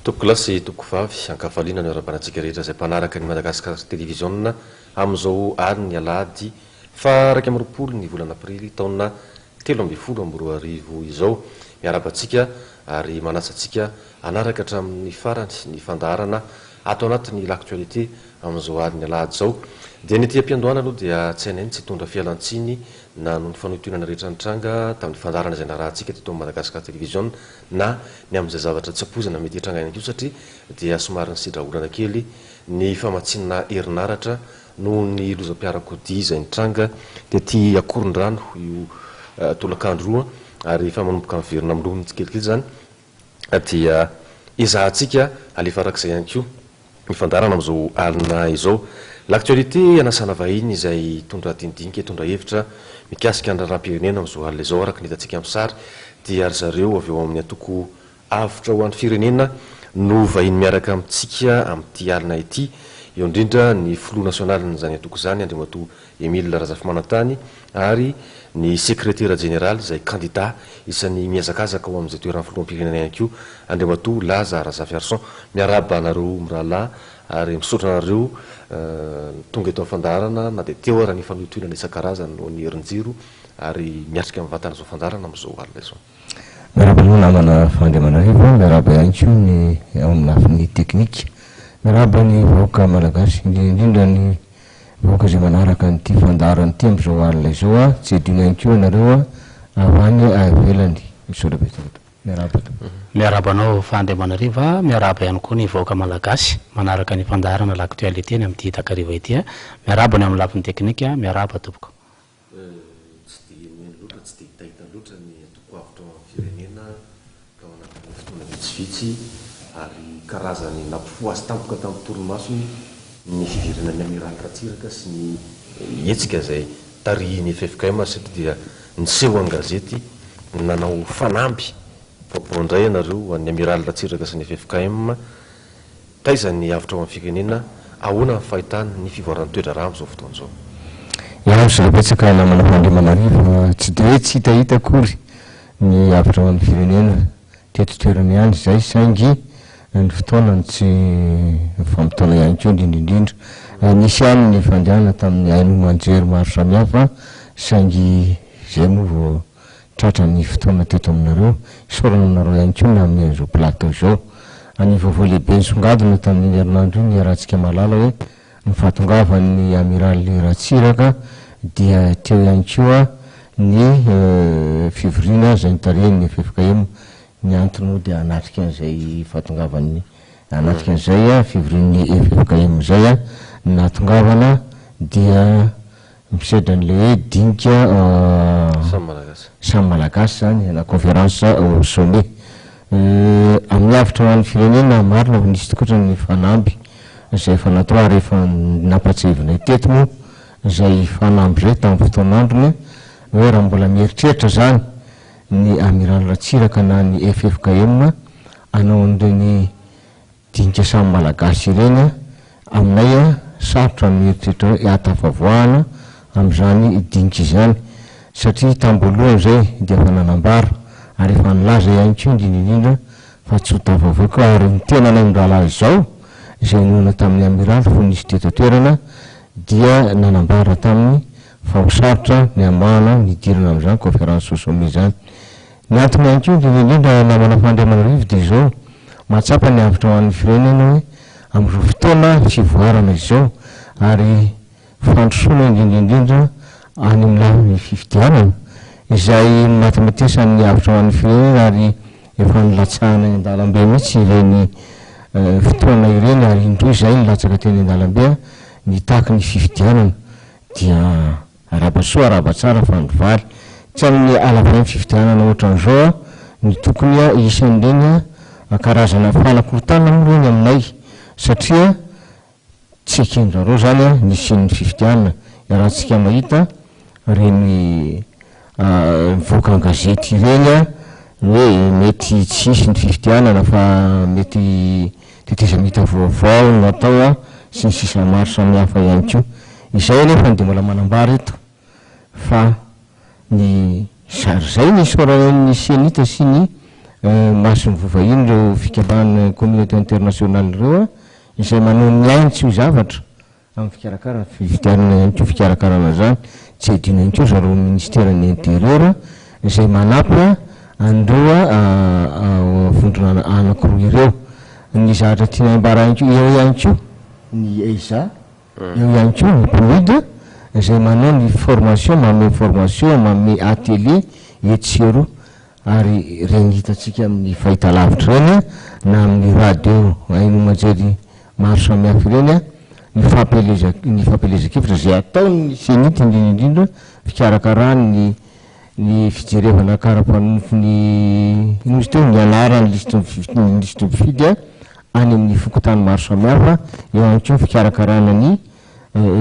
Toko lasy toko vavy ankafaliana ny ara-banatsika rehetra izay mpanaraka ny Madagasikara télévision amin'izao aliny alahady fa 20 ny volana aprily taona 2022 izao miarabantsika ary manasantsika anaraka hatramin'ny farany ny fandaharana ato anatin'ny l'actualité amin'izao aliny alahady izao dia ny tia-piandohana aloha dia tsy hainany tsy tondra fialantsiny na noho ny fanotonana rehetra nitranga tamin'ny fandaharana izay narahantsika teto Madagasikara télévision na ny amin'izay zavatra tsy apozana mety hitranga ihany koa satria dia somary ny sidraolana kely ny famatsinana herinaratra noho ny lozam-piarakodia izay nitranga tety Akorondrano io tolakandro roa ary efa manomboka miverina amin'ny lomon'ny kelikely zany dia izahantsika alefarak'izay ihany koa ny fandaharana amin'izao alina izao l'actualité anasana vahiny izay tondra dindinika tondra hevitra mikasika ny raharam-pirenena amin'izao alina izao araka ny hitantsika amin'ny sary dia ry zareo avy eo amin'ny atoko avitra ho an'ny firenena no vahiny miaraka amintsika amin'ity alina ity eo indrindra ny flou national n'izany atoko izany Andriamatoa Emile Razafimanantany ary ny secrétaire général izay candidat isan'ny miazakazaka ho amin'izay toeran'ny filoham-pirenena ihany koa Andriamatoa Laza Razafy Arson miaraba anareo mirahalahy ary misaotra anareo tonga eto fandaharana na dia teo ara ny fanotonana isan-karazany no ny herinjiro ary miatrika amin'ny vatana izao fandaharana amin'izao alina izao. Miaraba aloha namana Fandriamanarivo, miaraba ihany koa ny ao amin'ny lafiny teknika, miaraba ny vahoaka malagasy indrindra ny vahoaka izay manaraka nyity fandaharana ity amin'izao alina izao tsy adino ihany koa ianareo avy any avelany misaotra betaka. Miaraba. Miarabanao Fandriamanarivo, miaraba ihany koa ny vahoaka malagasy manaraka ny fandaharana l'actualité ny amin'ity takariva ity. Miaraba ny amin'ny lafiny teknika, miaraba tompoko. Tsy dia meno loatra, tsy dia hitahitany loatra ny atoko avitra firenena ka anatin'ny fotoana vitsivitsy ary karazany nampifoasy tampoka tamin'ny torimasony ny fiverenan'ny Amiral Ratsiraka sy ny hetsika izay tarihiny FFKM satria dia niseho an-gazety nanao fanamby indray ianareo an'ny Amiral Ratsiraka sy ny FFKM taiza ny avitra ao amin'ny firenena ahoana ny fahitana ny fivoaran'ny toedra rà amin'izao fotoana izao. Iaho sy betsaka namana Fandriamanarivo tsy dia hoe tsy hitahita akory ny avitra ao amin'ny firenena teto toerana ihany izay saingy ny fotoana tsy fampitona ihany koa indrindrindrindra nisy ihany ny fandehana tamin'ny haino anjery maro samihafa saingy izay moa vao tratra ny fotoana teto aminareo isaorana aminareo ihany koa na amin'izao plateau izao any vaovao lehibe nisongadina tamin'ny herinandro io ny arahantsika malala hoe ny fahatongavan'ny Amiral Ratsiraka dia teo ihany koa ny fivoriana izay nitarehan'ny FFKM ny antony moa dia anatrika an'izay fahatongavan'ny anatrika an'izay fivorian'ny FFKM izay natongavana dia misedra n'le hoe dinika samy malagasy zany na conférence au sommet amin'ny avitra ho an'ny firenena marina nisy tokotra ny fanamby izay efa natao ary efa nampatsevina teto moa izay fanamby izay tamin'ny fotoan'androny hoe raha mbola mieritreritra zany ny Amiral Ratsiraka na ny FFKM anao an'ireny dinika samy malagasy ireny aminay sarotra mieritreritra hoe hatafavoahana amin'izany dinika izany satria tambolohany izay dia efa nanambara ary efa nilaza ihany koa indrindrindrindra fa tsy ho tafavoaka ary ny tena nandralazy izao izay nohona tamin'ny Amiral fo nisy teto toerana dia nanambara tamin'ny fahosarotra ny amahana nidirana amin'izany conférence au sommet zany. Ny antony ihany koa indrindrindrindra namana Fandriamanarivo dia izao mahatsapa ny avitra ho an'ny firenena hoe amin'izao fotoana fivoarana izao ary fandrosoana indrindrindrindra any amin'ny lafiny fifidianana izay matematesan'ny avitra ho an'ny firenena ary efa nilatsahana eny an-dalambe mihitsy ireny fotoana ireny ary indroy izay nilatsaka teny an-dalambe nitaky ny fifidianana dia arabasoa arabatsara fandrovaly tsy amin'ny alavain'ny fifidianana ohatran'izao ny tokony isan'ireny karazana fanakorotana moareny aminay satria tsy ekendrareo zany nisy ny fifidianana iarahantsika mahita reny mivoaka an-gazety ireny hoe mety tsisy ny fifidianana fa mety teteza mita vaovao natao sy ny sisa maro samihafa ihany koa izay nefa dia mbola manambara eto fa ny zary zay ny isaoran'ny senita sy ny masony vovahiny reo fikavahany communauté internationale reo izay manao ny ainy-tsy ho zavatra amin'ny fikarakara fividianana ko fikarakarana zany tsy adina any ko zareo ministèrany intérieur izay manampy andreo vondrona anankiroa ireo ny zavatra tiana ambara any ko eo ihany ko ny EISA eo ihany ko ny PNUD izay manao ny formation manome atelier etsero ary reny hitatsika amin'ny fahita lavitra reny na amin'ny radio aino majery maro samihafa ireny ny fampelezakevitra zay ataony senity indrindra fikarakarany ny fijerevana karapanofony inosy teo ny anarany listy mifidy any amin'ny fokotany maro samihafa eo any ko fikarakarana ny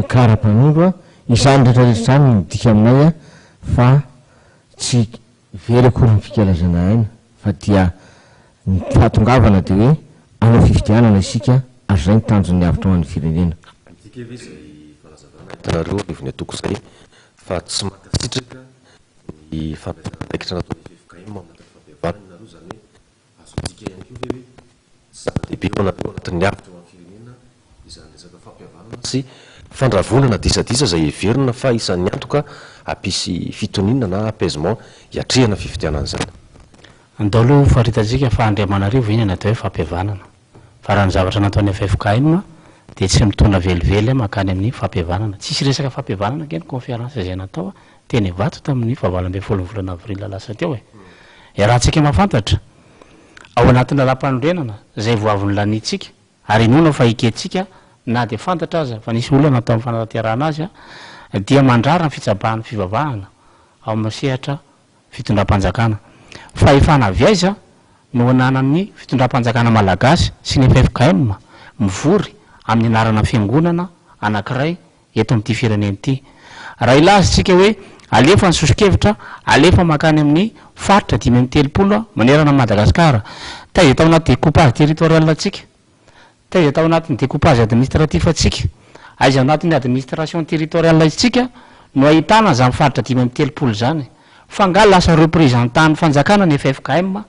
karapanondro izany rehetrarehetra zany midika aminay fa tsy very akory ny fikalazana aina fa dia ny fahatongavana de hoe anao fividianana isika ary zay ny tanjony avitra ho an'ny firenena tikeve zay fanazavana hitanareo ivony atoko zay fa tsy makasitraka ny fampiasana ndraikitra natao ny FFKM anatin'ny fampihavanana nareo zany hoe azodika ihany ko ve hoe zava-dehibe ho anareo anatin'ny avitra ho an'ny firenena izany resaka fampihavanana sy fandravonana disadisa zay everina fa isan'ny antoka ampisy fitonina na apaisement hiatrehana fividianana zany andalo faritatsika fa Andriamanarivo iny natao hoe fampihavanana fa raha ny zavatra nataony FFKM de tsy mitona velively makany amin'ny fampihavanana tsisy resaka fampihavanana ke ny conférence zay natao teny vato tamin'ny vavalambe folo volana avril lasa teo raha tsika mafantatra ao anatin'ny lalam-panondrenana zay voaviny lanitsika ary inona fa iketsika na de fantatra aza fa nisy olona natao amin'ny fanatanterahana azy dia mandrara ny fitsabahan'ny fivavahana ao amin'ny sehatra fitondram-panjakana fa efa naviaiza no ananan'ny fitondram-panjakana malagasy sy ny FFKM mivory amin'ny anarana fiangonana anankiray eto amin'ity fireneny ity raha ilazitsika hoe alefa ny sosikevitra alefa makany amin'ny faritra 530 manerana Madagasikara taiza tao anaty découpage territorial atsika taiza tao anatin'ny découpage administratif atsika aiza anatin'ny administration territoriale atsika no ahitana zany faritra 530 zany fa nga lasa représentant fanjakana ny FFKM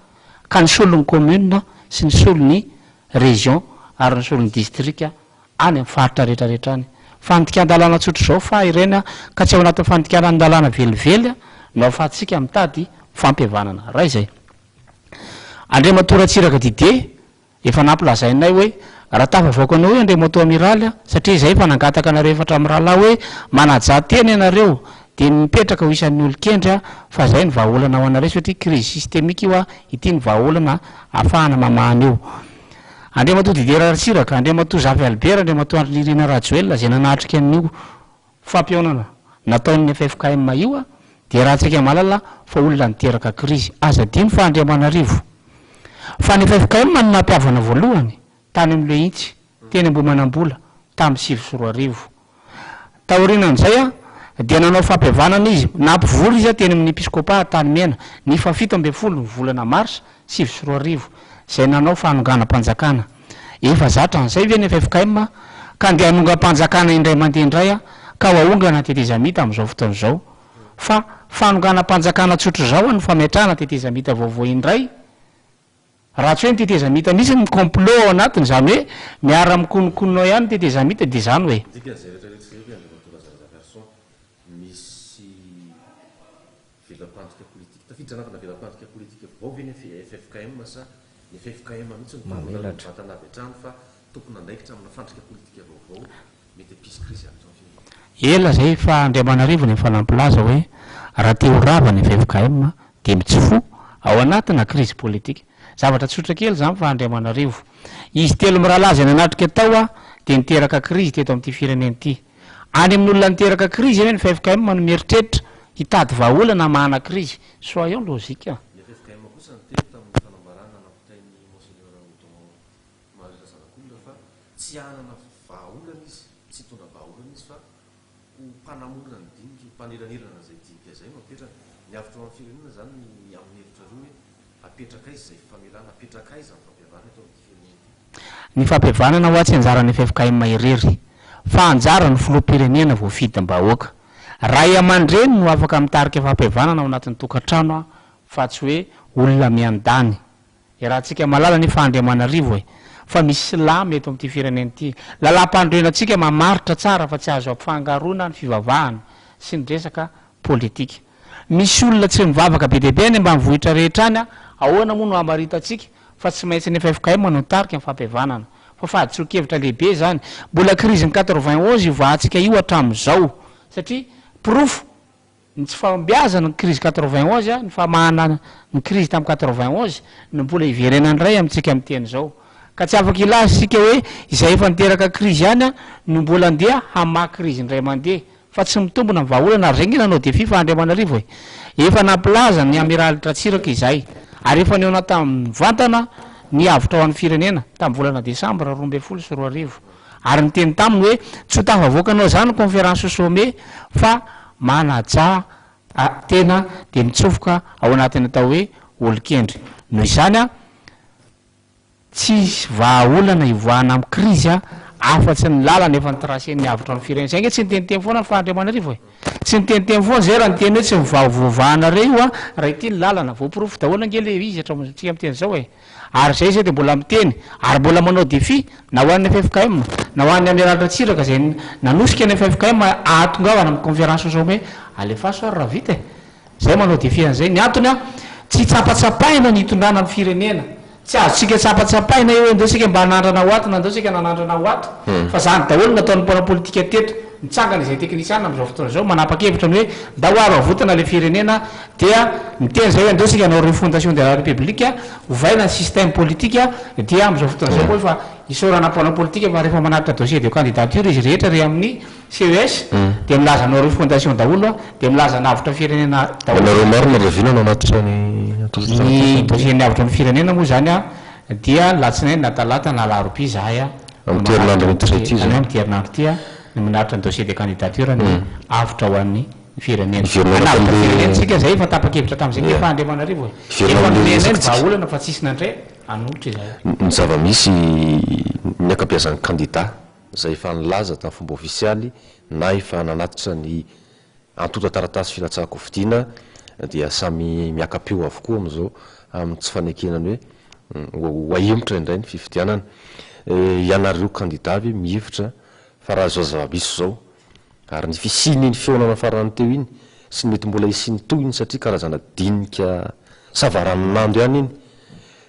ka ny solon'ny commune sy ny solon'ny région ary ny solon'ny district any amin'ny faritra rehetrarehetra any fandikan-dalàna tsotro zao fa ireny ka tsy ao anatin'ny fandikanany dalàna velively no afahatsika mitady fampihavanana ray zay Andriamatoratsiraka Dide efa nampilazainay hoe raha tafavoakanao hoe Andriamato amiraly satria zay fa nangataka anareo efatra amin'ny rahalahy hoe manaja teny ianareo de mipetraka ho isan'ny olon-kendry fa zay ny vahaolana ao anareo satria crise systémique io ity ny vahaolana ahafahana mamahany eo Andriamato Dide Ratsiraka Andriamato Zafy Albert Andriamato Andririna Rajoel zay nanatrika an'io fampihaonana nataon'ny FFKM io de raha tsika malala fa olona niteraka crise aza diny fa Andriamanarivo fa ny FFKM no nampiavana voalohany tany amin'le intsy teny Ambohimanambola tamin'ny 2024 taorinan'izay dia nanao fampihavanana izy nampivory izy teny amin'ny episcopat tany mena ny fa 17 ny volana mars 2024 zay nanao fanonganam-panjakana efa zatra an'izay ve ny FFKM ka andeha hanonga-panjakana indray mandeha indray ka hoahongana tetezamita amin'izao fotoana izao fa fanonganam-panjakana tsotro zao ny fametrahana tetezamita vaovao indray raha tsy hoe ny tetezamita misy ny complot ao anatiny zany hoe miara mikonokononao ihany tetezamita de zany hoe misy velapantika politique tafiditra anatina velapantika politique vao ve ny FFKM sa ny FFKM mihitsy nytomelatra vatana avy hatrany fa tokony andraikitra amina fandrika politika vaovao mety ampisy crise amin'izao ela zay fa Andriamanarivo ny fanampilaza hoe raha te ho rava ny FFKM de mitsifo ao anatina crise politique zavatra tsotra kely zany fa Andriamanarivo izy telo mirahalaza ny anatrika tao de niteraka crise teto amin'ity fireneny ity any amin'ny olona niteraka crise eny ny FFKM mieritreritra hitady vahaolana mahana crise soyons logique ny FFKM kosa ny teny tamin'ny fanambarana nampitain'ny monseigneur Oudon Marie Razanak'olona fa tsy anana vahaolana izy tsy tondra vahaolana izy fa ho mpanamorona ny dinika mpaneranirana zay dinika zay mapetra ny avitra amin'ny firenena zany ny amin'ny hevitra roa hoe apetraka izy zay famelana apetraka izy amin'ny fampihavana eto amin'ny firenena ny fampihavanana ho atsy anjara ny FFKM irery fa anjara ny filoham-pirenena voafidym-bahoaka raha iamandreny no afaka mitarika fampihavanana ao anatin'ny tokantrano fa tsy hoe olona miandany de raha tsika malala ny Fandriamanarivo fa misy lamy eto amin'ity firenena ity lalam-pandroenantsika mamaritra tsara fa tsy azo ampifangaroana ny fivavahana sy ny resaka politika misy olona tsy mivavaka be deabe ny mba mivohitra rehetra any ahoana moa no amaritatsika fa tsy maintsy ny FFKM manao tarika ny fampiavanana fa fahaditsokevitra lehibe zany mbola crise ny 91 vahatsika io hatramin'izao satria proof ny tsy fambiazana ny crise 91 ny famahana ny crise tamin'ny 91 ny mbola iverenany ray amintsika am'teny zao ka tsy afaka ilazy sika hoe izay efa niteraka crise ihany no mbola andeha hamaha crise ny ray mandeha fa tsy mitombona ny vahaolana ary regny nanao defy Fandriamanarivo efa nampilaza ny amiral Tratsiraka izay ary efa neona tamin'ny vantana ny avitra ho an'ny firenena tamin'ny volana Desambra 2024 ary ny teny taminy hoe tsy ho tafavoakanao zany conférence sommet fa manaja tena de mitsofoka ao anatin'ny atao hoe olon-kendry noho izany tsy vahaolana ivoahana amin'ny crise afa-tsy ny lalana efa nytrasen'ny avitra amin'ny firenena zay nge tsy niteniteny foana ny Fandriamanarivo tsy niteniteny foana zay raha niteny hoe tsy mivavovahana reo raha ity ny lalana voaporofo daholo nge le izy hatratsika miteny zao ary zay zay de mbola miteny ary mbola manao défi na ho an'ny FFKM na ho an'ny amiral Tratsiraka zay nanosika ny FFKM ahatongavana amin'ny conférence sommet alefaso ary raha vita zay manao défi an'izay ny antony tsy tsapatsapaina ny itondrana ny firenena tsy azotsika tsapatsapaina eo ndeo sika mba nandrana ho ato na ndeo sika nanandrana ho ato fa zany daholo nataon'ny mpanao politika teto mitsangana izay teknisiana am'izao fotoana zao manapa-kevitra ny hoe da ho aro avotana le firenena dia miteny zay hoe andeo sika anao refondation de la république hovaina ny système politique dia am'izao fotoana zao koa fa isorana mpanao politika fa rehefa manaritra dossier de candidature izy rehetra re amin'ny CES de milaza anao refondation daholo de milaza navitra firenena daholonareo maro naravina no anatitra ny dossier ny avitra ny firenena moa zany dia latsinainy na talata na laropi zahay am'ty herinandro mitirety izy am'ty herinandro ty ny minaritra ny dossier de candidature ny avitra ho an'ny firenenanavitra zay fa tapa-kevitra tam'izay efa Andriamanarivo efa nomena vahaolana fa tsisy nandray anotra izay ny zava-misy ny akapiazan'ny candidat zay efa nilaza tamin'ny fomba ofisialy na efa nanatitra ny antota taratasy filatsahako fidiana dia samy miaka-peo avokoa am'izao amin'ny tsy fanekenany hoe ahemotra indray ny fifidianana ianareo candidat ve mihevitra fa raha zao zava-misy zao ary ny fisiny ny feonana farany teo iny sy mety mbola isiny toy iny satria karazana dinika savaranonando ihany iny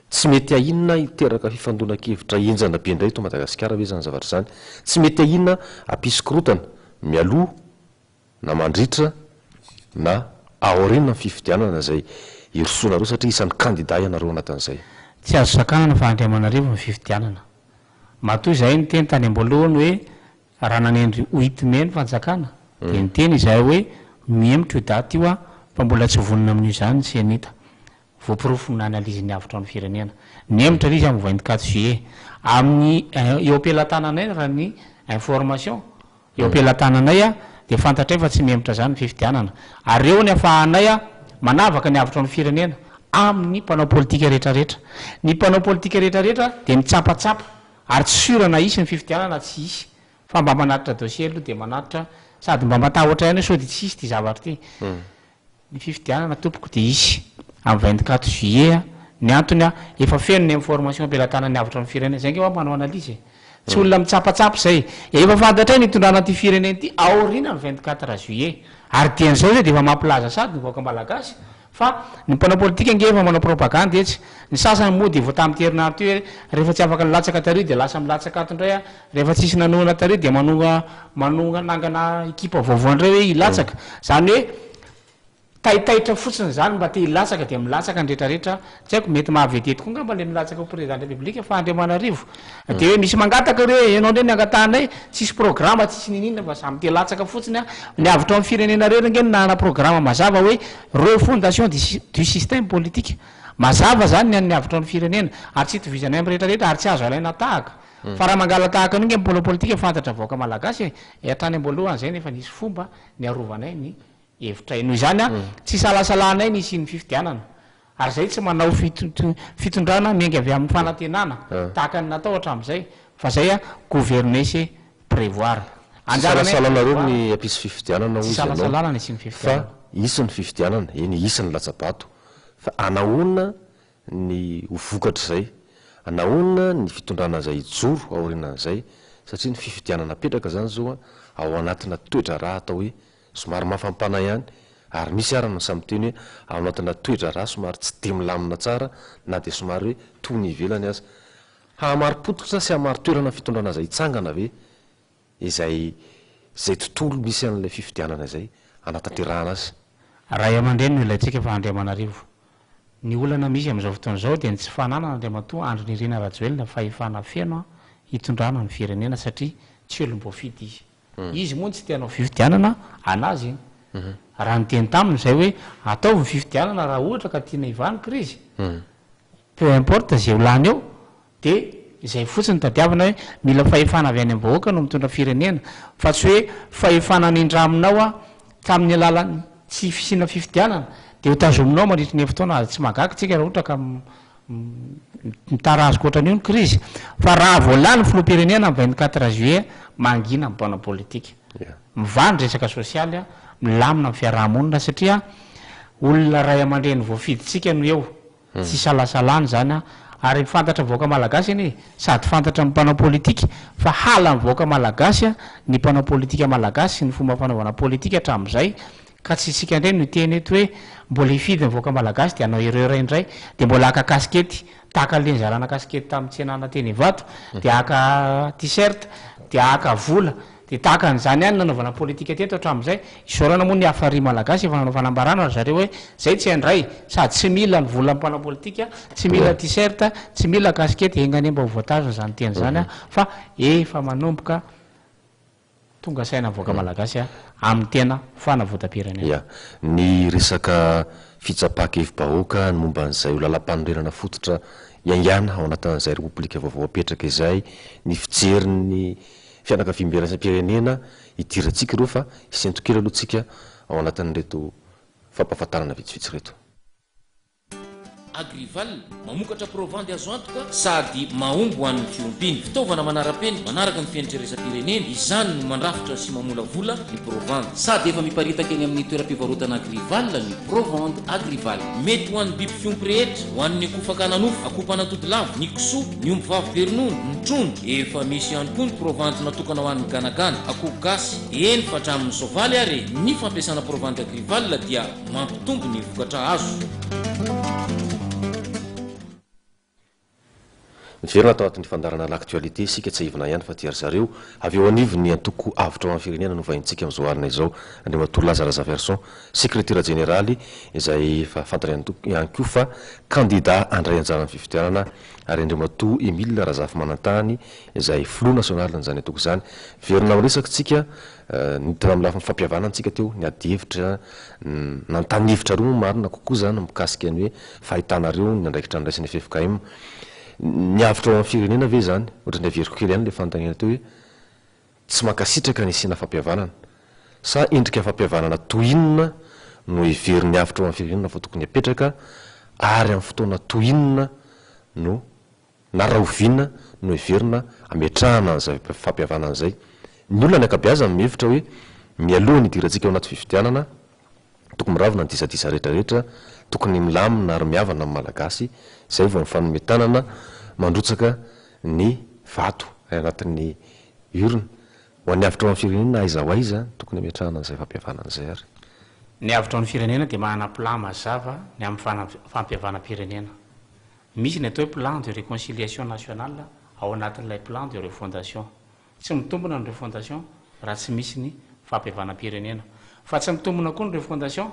tsy mety ahinona iteraka fifandona-kevitra enjana be indray to Madagasikara hoe zany zavatra zany tsy mety ahinona ampisokorotana mialoha na mandritra na aorina ny fifidianana zay irosonareo satria isan'ny candidat ianareo anatin'izay tsy azo sakanana fa Andriamanarivo ny fifidianana matoy zay ny teny tany amboalohany hoe raha nanendry 8 mai ny fanjakana de ny teny izay hoe miemotra io daty io fa mbola tsy vonona amin'io zany tsy anita voaporofo ny analyse ny avitra ny firenena niemotra izy amin'ny 24 juillet amin'ny eo am-pelatananay raha ny information eo am-pelatananay de fantatray fa tsy miemotra zany ny fifidianana ary eo ny afahanay manavaka ny avitra ny firenena amin'ny mpanao politika rehetrarehetra ny mpanao politika rehetrarehetra de mitsapatsapa ary tsy surana isy ny fifidianana tsy isy fa mba manatitra dossier aloha de manatitra sady mba matahotra ihany sao de tsy isy ty zavatra ty ny fifidianana tompoko de isy amin'ny 24 juillet ny antony efa feno ny information am-pelatanany avitra ny firenena zay nge hoa manao analyse tsy olona mitsapatsapa zay efa fantatray ny itondrana ty firenena ty aorina ny 24 juillet ary dian'izao zay de efa mampilaza sady ny voaka malagasy fa ny mpanao politika nge efa manao propagande etsy ny sasany moa de vo tamin'ty herinandro ty hoe rehefa tsy afaka nilatsaka tario de lasa milatsaka ato indray rehefa tsisy nanoana tario de manonga nangana ekipa vaovao indray hoe ilatsaka zany hoe taitaitra fotsiny zany mba te hilatsaka de milatsaka ny rehetrarehetra tsy haiko mety mahavetety koa ngamba le milatsaka ho président de la république fa Andriamanarivo de hoe misy mangataka re ianao ndray ny angatanay tsisy programme tsisy ninina fa samy te latsaka fotsiny ny avitra amin'ny firenena reo nge nana programme mazava hoe refondation du système politique mazava zany ny avitra ny firenena ary tsy itovizanay amin'ny rehetrarehetra ary tsy azo alaina tahaka fa raha mangala tahaka anio nge mpanao politika fantatra voaka malagasy hatrany amboalohany zay nefa nisy fomba ny arovanay ny hevitra noho izany tsy salasalanay ny isy ny fifidianana ary zay tsy manao fitondrana miengy avy amin'ny fanantenana tahaka ny natao hatram'izay fa zay gouvernesse prévoir salasalanareo ny ampisy fifidianana tsy salasalana ny isy ny fifidianana fa isy ny fifidianana eny isy ny latsabato fa anahoana ny hovokatra zay anaona ny fitondrana zay joro aorinan'zay satria ny fifidianana petraka zany zao ao anatina toetra raha atao hoe somary mafampana ihany ary misy arana samyteny hoe ao anatina toetra raha somary tsy de milamina tsara na de somary hoe tony ivelany azy hamary-pototra sy hamary toerana fitondrana zay itsangana ve izay tontolo misy an'lay fifidianana zay anatanterahana azy raha iamandreny no ilayntsika fa Andriamanarivo ny olana misy am'izao fotoana zao dia ny tsy fananana Andriamatoa andro ny rina rajoelina fahefana feno hitondrana ny firenena satria tsy olom-boafidy izy moa tsy tianao fifidianana anazy iny raha nyteny taminy zay hoe ataovy fifidianana raha ohatra ka tiana ivany krizy peu importe zay olany eo de izay fotsiny tadiavana hoe mila fahefana avy any am-bahoaka no mitondra firenena fa tsy hoe fahefana nindraminao tamin'ny alalany tsy fisina fifidianana de hotazominao mandritry ny efotoana azy tsy magaky tsika raha ohatra ka mitara azy koatra an'io ny krizy fa raha voalany filoam-pirenena 24 juillet mangina amin'ny bana politika mivany resaka sosialy milamina amin'ny fiarahamonina satria olona ray aman-dreny voafiditsika no eo tsy salasalany zany ary fantatra voaka malagasy iny sady fantatra ny mpanao politika fa hala ny voaka malagasy ny mpanao politika malagasy ny fomba fanaovana politika hatramin'izay ka tsy isika indray no teny eto hoe mbola hifidy ny voaka malagasy de anao ireo raindray de mbola aka kaskety tahaka le nizarana kaskety tamin'ny tsenana teny Ivato de aka t-shirt de aka vola de tahaka an'izany ihany nanaovana politika teto hatramin'izay isaorana moa ny afary malagasy efa nanao fanambarana zareo hoe zay tsy andray sady tsy mila ny vola mpanao politika tsy mila t-shirt tsy mila kaskety engany mba ho voatazona zany teny zany fa efa manomboka tonga saina voaka malagasy amin'ny tena fanavotam-pirenena ny resaka fitsapaka evi-bahoaka ny momba an'izay ho lalam-panorenana fototra iaingana ao anatin'izay repoblika vaovao apetraka izay ny fijerin'ny fianakaviam-pirenena idirantsika ireo fa isentokely alohantsika ao anatin'reto fampahafantarana vitsivitsy reto Agrival mamokatra provandy azo antoka sady mahomby ho an'ny fiompiny fitaovana manara-peny manaraka ny fientreresa-pirenena izany no mandrafitra sy mamolavola ny provandy sady efa miparitaka eny amin'ny toeram-pivarotana Agrival ny provandy Agrival mety ho an'ny biby fiompy rehetra ho an'ny akofaka nanofo akopana todilavo ny kisoa ny omby vavy beronono ny trondro efa misy ihany koa ny provandy natokana ho an'ny ganagana akoho gasy eny fa hatramin'ny soavaly ary ny fampiasana provandy Agrival dia mampitombo ny vokatra azo miverina atao atin'ny fandarana l'actualité isika tsy ivina ihany fa tiary zareo avy eo anivo ny antoko avitra ao amin'ny firenena no vahintsika amin'izao arina izao Andriamatoa Lazara Zaverson secrétaire généraly izay efa fantany ihany koa fa candidat andray anjara amin'ny fifidianana ary Andriamatoa Emile Razafy Manantany izay flou national n'izany antoko izany verina amin'ny resakitsika niditra amin'ny lafiny fampihavana antsika teo ny ady hevitra nantany hevitra roa marina kokoa zany mikasika ny hoe fahitanareo ny andraikitra ny raisiny FFKM ny avitra ao amin'ny firenena ve zany ohatra ny averiko kely ihany le fanontaniana teo hoe tsy mankasitraka ny sina fampihavanana sa endrika fampihavanana toinona no heverin'ny avitra ao amin'ny firenena fa tokony apetraka ary amin'ny fotoana toinona no na rahoviana no heverina ametrahana an'izay fampihavanana izay ny olona ny akabeazany mihevitra hoe mialoha ny idirantsika ao anaty fifidianana tokony miravina ny disadisa rehetrarehetra tokony milamina ary miavana amin'ny malagasy zay vao mifanometanana mandrotsaka ny vato anatin'ny urne ho an'ny avitra ao amin'ny firenena aiza ho aiza tokony ametrahana an'izay fampihavanana izay ary ny avitra ao amin'ny firenena dia mahana plan mazava ny amin'ny fampihavana-pirenena misy ny atao hoe plan de réconciliation nationale ao anatin'ilay plan de refondation tsy mitombona ny refondation raha tsy misy ny fampihavana-pirenena fa tsy mitombona koa ny refondation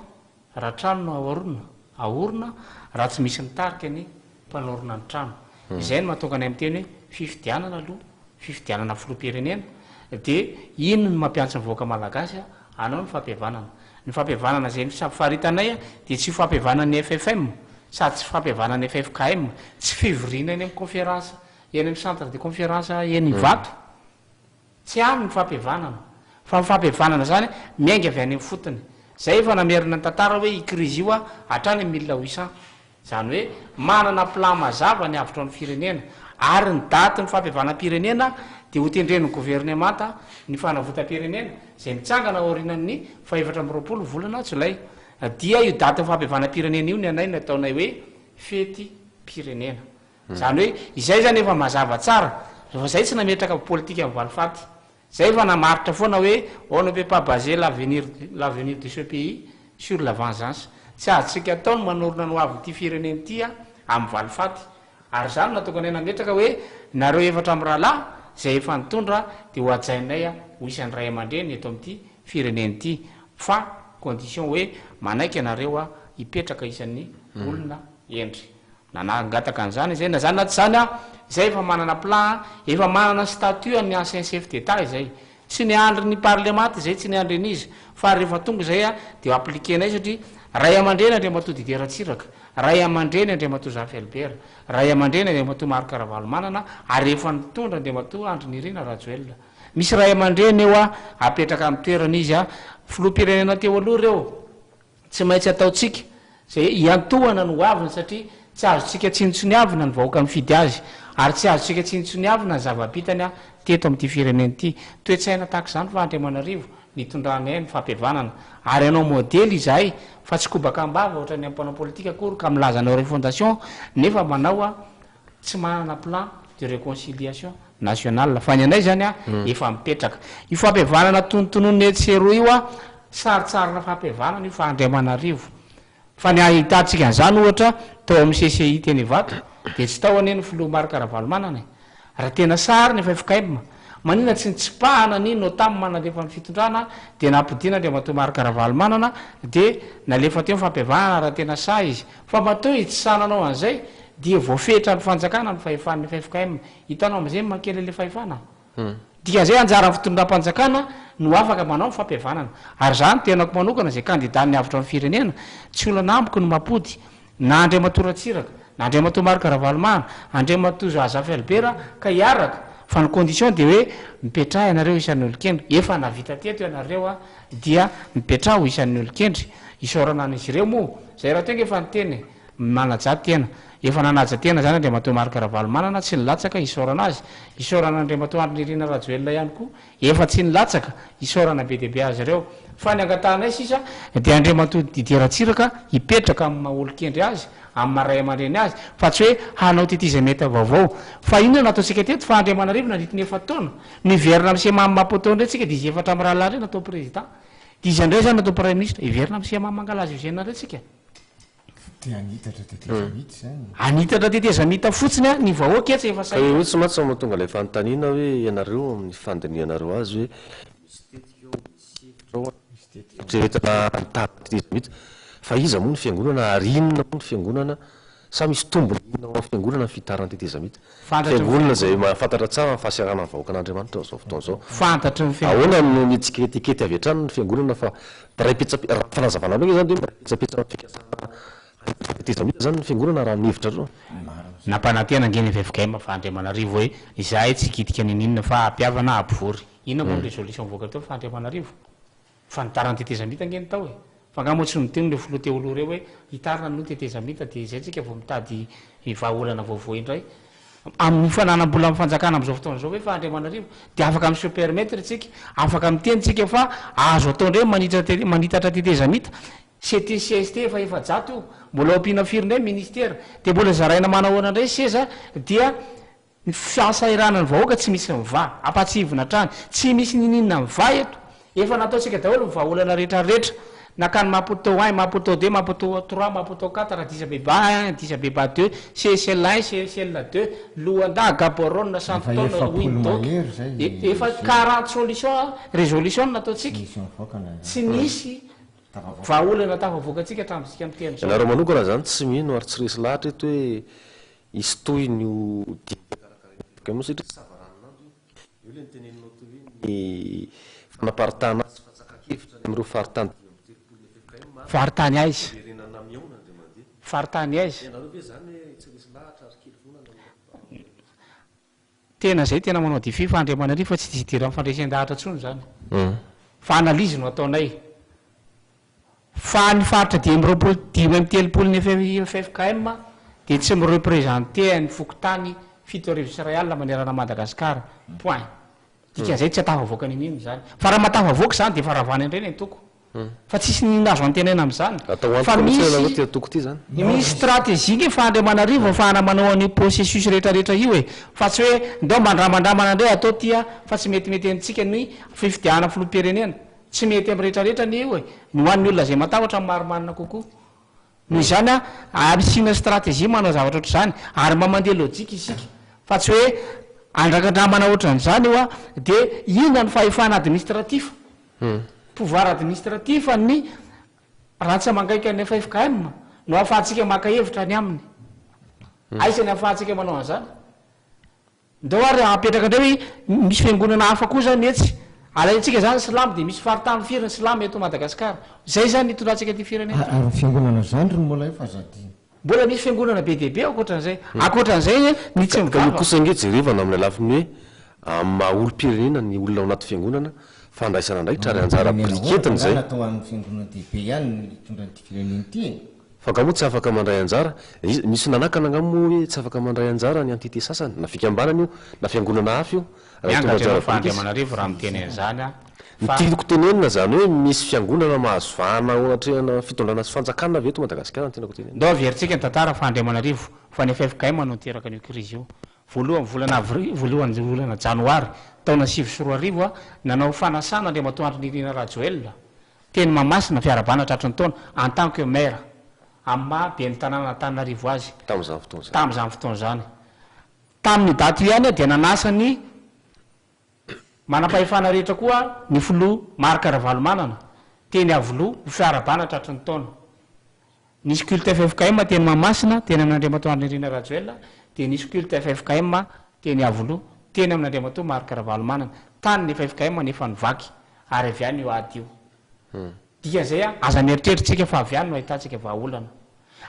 raha trano no aorona raha tsy misy nitarika ny mpanorona ny trano izay no mahatonga ny amin'ny teny hoe fifidianana aloha fifidianana filoam-pirenena dia ino ny mampiantsy ny voaka malagasy anao ny fampihavanana ny fampihavanana zay faharitanay dia tsy fampihavanany FFM sady tsy fampihavanany FFKM tsy fivoriana eny amin'ny conférence eny amin'ny centre de conférence eny Ivato tsy any ny fampihavanana fa ny fampihavanana zany miainga avy any amin'ny fotony zay efa namerina ny tantara hoe ikrizy io hatrany 1800 zany hoe manana plan mazava ny avitra ao amin'ny firenena ary ny daty ny fampihavanam-pirenena dia ho tendren'ny gouvernemanta ny fanavotam-pirenena zay mitsangana aorinan'ny faevatra amby 20 volana jolay dia io daty ny fampihavanam-pirenena io ny anay ny ataonay hoe fety pirenena zany hoe izay zany efa mazava tsara fa zay tsy nametraka politika amin'ny valifaty zay efa namaritra foana hoe on ne peut pas baser l'avenir de ce pays sur la vengeance tsy azontsika ataony manorona no avy ty fireneny tya amin'ny valifaty ary zany natokana nametraka hoe nareo efatra amin'ny rahalahy zay efa nitondra de ho ajainay ho isan'ny ray aman-dreny eto amin'ity fireneny ty fa condition hoe manaiky anareo hipetraka isan'ny olona endry nanangataka an'izany zay na zany naty zany zay efa manana plan efa manana statut ny ancien chef d'état izay tsy ny andry ny parlement zay tsy ny andry an'izy fa rehefa tonga zay de appliquenay satria ray aman-dreny Andriamatoa Didier Ratsiraka ray aman-dreny Andriamatoa Jean Felbert ray aman-dreny Andriamatoa Marc Ravalomanana ary efa nitondra Andriamatoa Andry Nirina Rajoelina misy ray aman-dreny eo apetraka amin'ny toerana izy filoham-pirenena teo aloha reo tsy maintsy ataotsika zay iantohana no aviny satria tsy azotsika tsinitsoniavina ny vahoaka mifidy azy ary tsy azotsika tsinitsoniavina ny zava-bitany teto amin'ity fireneny ity toetsaina tahaka izany fa Andriamanarivo nitondranay ny fampiavanana ary anao modely izahay fa tsy kobaka ambava ohatra ny ampanao politika akory ka milaza anao refondation nefa manao tsy manana plan de réconciliation nationale fa ny anay zany efa mipetraka io fampiavanana tonotonony etsero io saritsarina fampiavanana io fa Andriamanarivo fa ny ahitantsika an'izany ohatra tao amin'ny CCI teny vato de tsy tao aneny filoha Marc Ravalomanana raha tena sary ny FFKM manina tsy nitsipahana ny notamy manalefa ny fitondrana de nampidina Andriamatoa Marc Ravalomanana de nalefa teo fampiavanana raha tena sa izy fa matao itsananao an'izay dia voafetra ny fanjakana ny fahefan'ny FFKM hitanao am'izay mankely le fahefana dikan'izay anjara ny fitondram-panjakana no afaka manao ny fampiavanana ary zany tenako manokana zay candidat ny avitra amin'ny firenena tsy olana amboko no mapody na Andriamatoa Ratsiraka na Andriamatoa Marc Ravalomanana Andriamatoa Jean Felbert ka hiaraka fa ny condition de hoe mipetraha ianareo isan'ny olon-kendry efa navita teto ianareo dia mipetraha ho isan'ny olon-kendry isorana an'izy ireo moa zay raha tena efa niteny manaja tena efa nanaja tena zany Andriamatoa Marc Ravalomanana tsy nilatsaka isorana azy isorana Andriamatoa Andry Nirina Rajoelina ihany koa efa tsy nilatsaka isorana be deaibe azy ireo fa ny angatanay sisa de Andriamatoa Didier Ratsiraka hipetraka amin'ny maha-olon-kendry azy amin'ny maray aman-dreny azy fa tsy hoe hanao titizameta vaovao fa ino nataotsika teto fa Andriamanarivo nandritiny efataona niverina am'se mamy mampotao ndray tsika de izy efatra amin'ny rahalahy ndray natao président de izy andray zany natao premier ministre iverina am'se mamy mangalazy eugène ndray tsika anitatra tetezamita fotsiny ny vahoaka etsy efa hoe tsy matsy sama tonga la fanontaniana hoe ianareo amin'ny fandinianareo azy hoe eretana tetezamita fa iza moa ny fiangonana ary inona moa ny fiangonana sa misy tombony inona ao amin'ny fiangonana fitarana tetezamita fiangonana zay mahafantatra tsara ny fahasiarana ny vahoaka an'Andriamanitra zao fotoana zao fantatry ny ahoana no mietsikety avy hatrany ny fiangonana fa raha fanazavana aloha zany de miraipetsapetsana fikasana tetezamita zany ny fiangonana raha mihevitra reo nampanantena ngeny FFKM fa Andriamanarivo hoe izahay tsy kitika ninina fa ampiavana ampivory inona moa ny résolution voaka teo fa Andriamanarivo fa nitarana tetezamita ngeny tao fa ngamo tsy miteny le filoha teo aloha reo hoe hitarina no tetezamita de zay tsika vao mitady vahaolana vaovao indray amin'ny fananam-bola amin'ny fanjakana am'izao fotoana zao hoe fa Andriamanarivo de afaka mi se permettre tsika afaka miteny tsika fa azo atao ndray manitatra tetezamita CTCST efa efajato io mbola ompina firy ndray ministère de mbola zaraina manahoana ndray seza dia ny fiasairana ny vahoaka tsy misy miva apatsivona trany tsy misy nininona miva eto efa nataotsika daholo mivahaolana rehetrarehetra nakany mampotao 1 mampotao 2 mampotao 3 mampotao 4 disa beba 1 disa beba 2 CSL 1 CSL 2 Luanda Gaborone Santon Window efa 40 solution résolution nataotsika tsy misy vahaolana tafavoakatsika hatramintsika miteny zao ianareo manokana zany tsy mino ary tsy resy lahatra eto hoe isy toy nyo dikarakara satria savaranonandro io le niteneninao toy ny fanaparitana azy fatsakakevitra am'ireo faritany faritany aizy faritany aizy tena zay tena manao dify fa Andriamanarivo fa tsy disidira amin'ny fandraisan-dahatra tsony zany fa analizy no ataonay fa ny faritra dimy amby telopolo ny FFKM de tsy mirepresenté ny fokotany 7 sy ray alina manerana Madagasikara point dikan'izay tsy atafavoaka ninino zany fa raha matafavoaka zany de fa ravany indray ny antoko fa tsisy ninazo antenena am'izany fa toko ty zany misy stratégie fa Andriamanarivo afahana manao any processus rehetrarehetra io e fa tsy hoe ndao mandramandramana indray atao tia fa tsy metimety antsika ny fifidiana filoham-pirenena tsy mety am' rehetrarehetra ny io e ny hoan'ny olona zay matahotra marimarina kokoa noho izany a amsina stratégie manao zavatra ohatr'izany ary mamandeha lojika isika fa tsy hoe andrakandramana ohatran'izany io a de ina ny fahefana administratif pouvoir administratif ny ratsa mangaika ny FFKM no afahantsika maka hevitra ny aminy aisany afahantsika manao an'izany ndao ary apetraka indray hoe misy fiangonana hafa koa zany etsy alatsika zany silamo de misy faritany firany silamo eto Madagasikara zay zany nitondratsika ty firenena ary fiangonana zany ry mbola efa zady mbola misy fiangonana be deaibe akoatran'izay akoatran'izay ny tsy io kosa nge jerevana amin'ny alafiny hoe maolo-pirenena ny olona ao anaty fiangonana fandraisana ndraikitra ary anjara briketiny zay atao amin'ny fiangonana dehibe ihany mitondra ty firenena ty fa ka moa tsy afaka mandray anjara misy nanakana angamo hoe tsy afaka mandray anjara ny antité sasany na fikambanana io na fiangonana hafa io Andriamanarivo raha miteny an'izany a tiako tenenina zany hoe misy fiangonana mahazo vahana ohatrana fitondrana sy fanjakana ve eto Madagasikara ny tenako tenenina ndao averitsika ny tantara fa Andriamanarivo fa ny FFKM no niteraka an'io krizy io voalohany volana avril voalohany volana janoary taona 2024 a nanao fanasana Andriamatoandro Nirina Rajoelina teny Mamasina fiarabana tratran'ny taona en tant que maire amin'ny mahabe ny tanàna Antananarivo azy tam'izany fotoana tam'izany fotoana zany tamin'ny daty io ihany dia nanasany manam-pahefana rehetra koa ny filoha Marc Ravalomanana teny Avoloha fiarabana tratran'ny taona nisy culte FFKM teny Mamasina teny amin'Andriamatoandro Nirina Rajoelina de nisy culte FFKM teny Avoloha teny amin'Andriamatoa Marc Ravalomanana tany ny FFKM nefa nivaky ary avy any io ady io dikan'izay a aza mieritreritsika fa avy any no ahitantsika vahaolana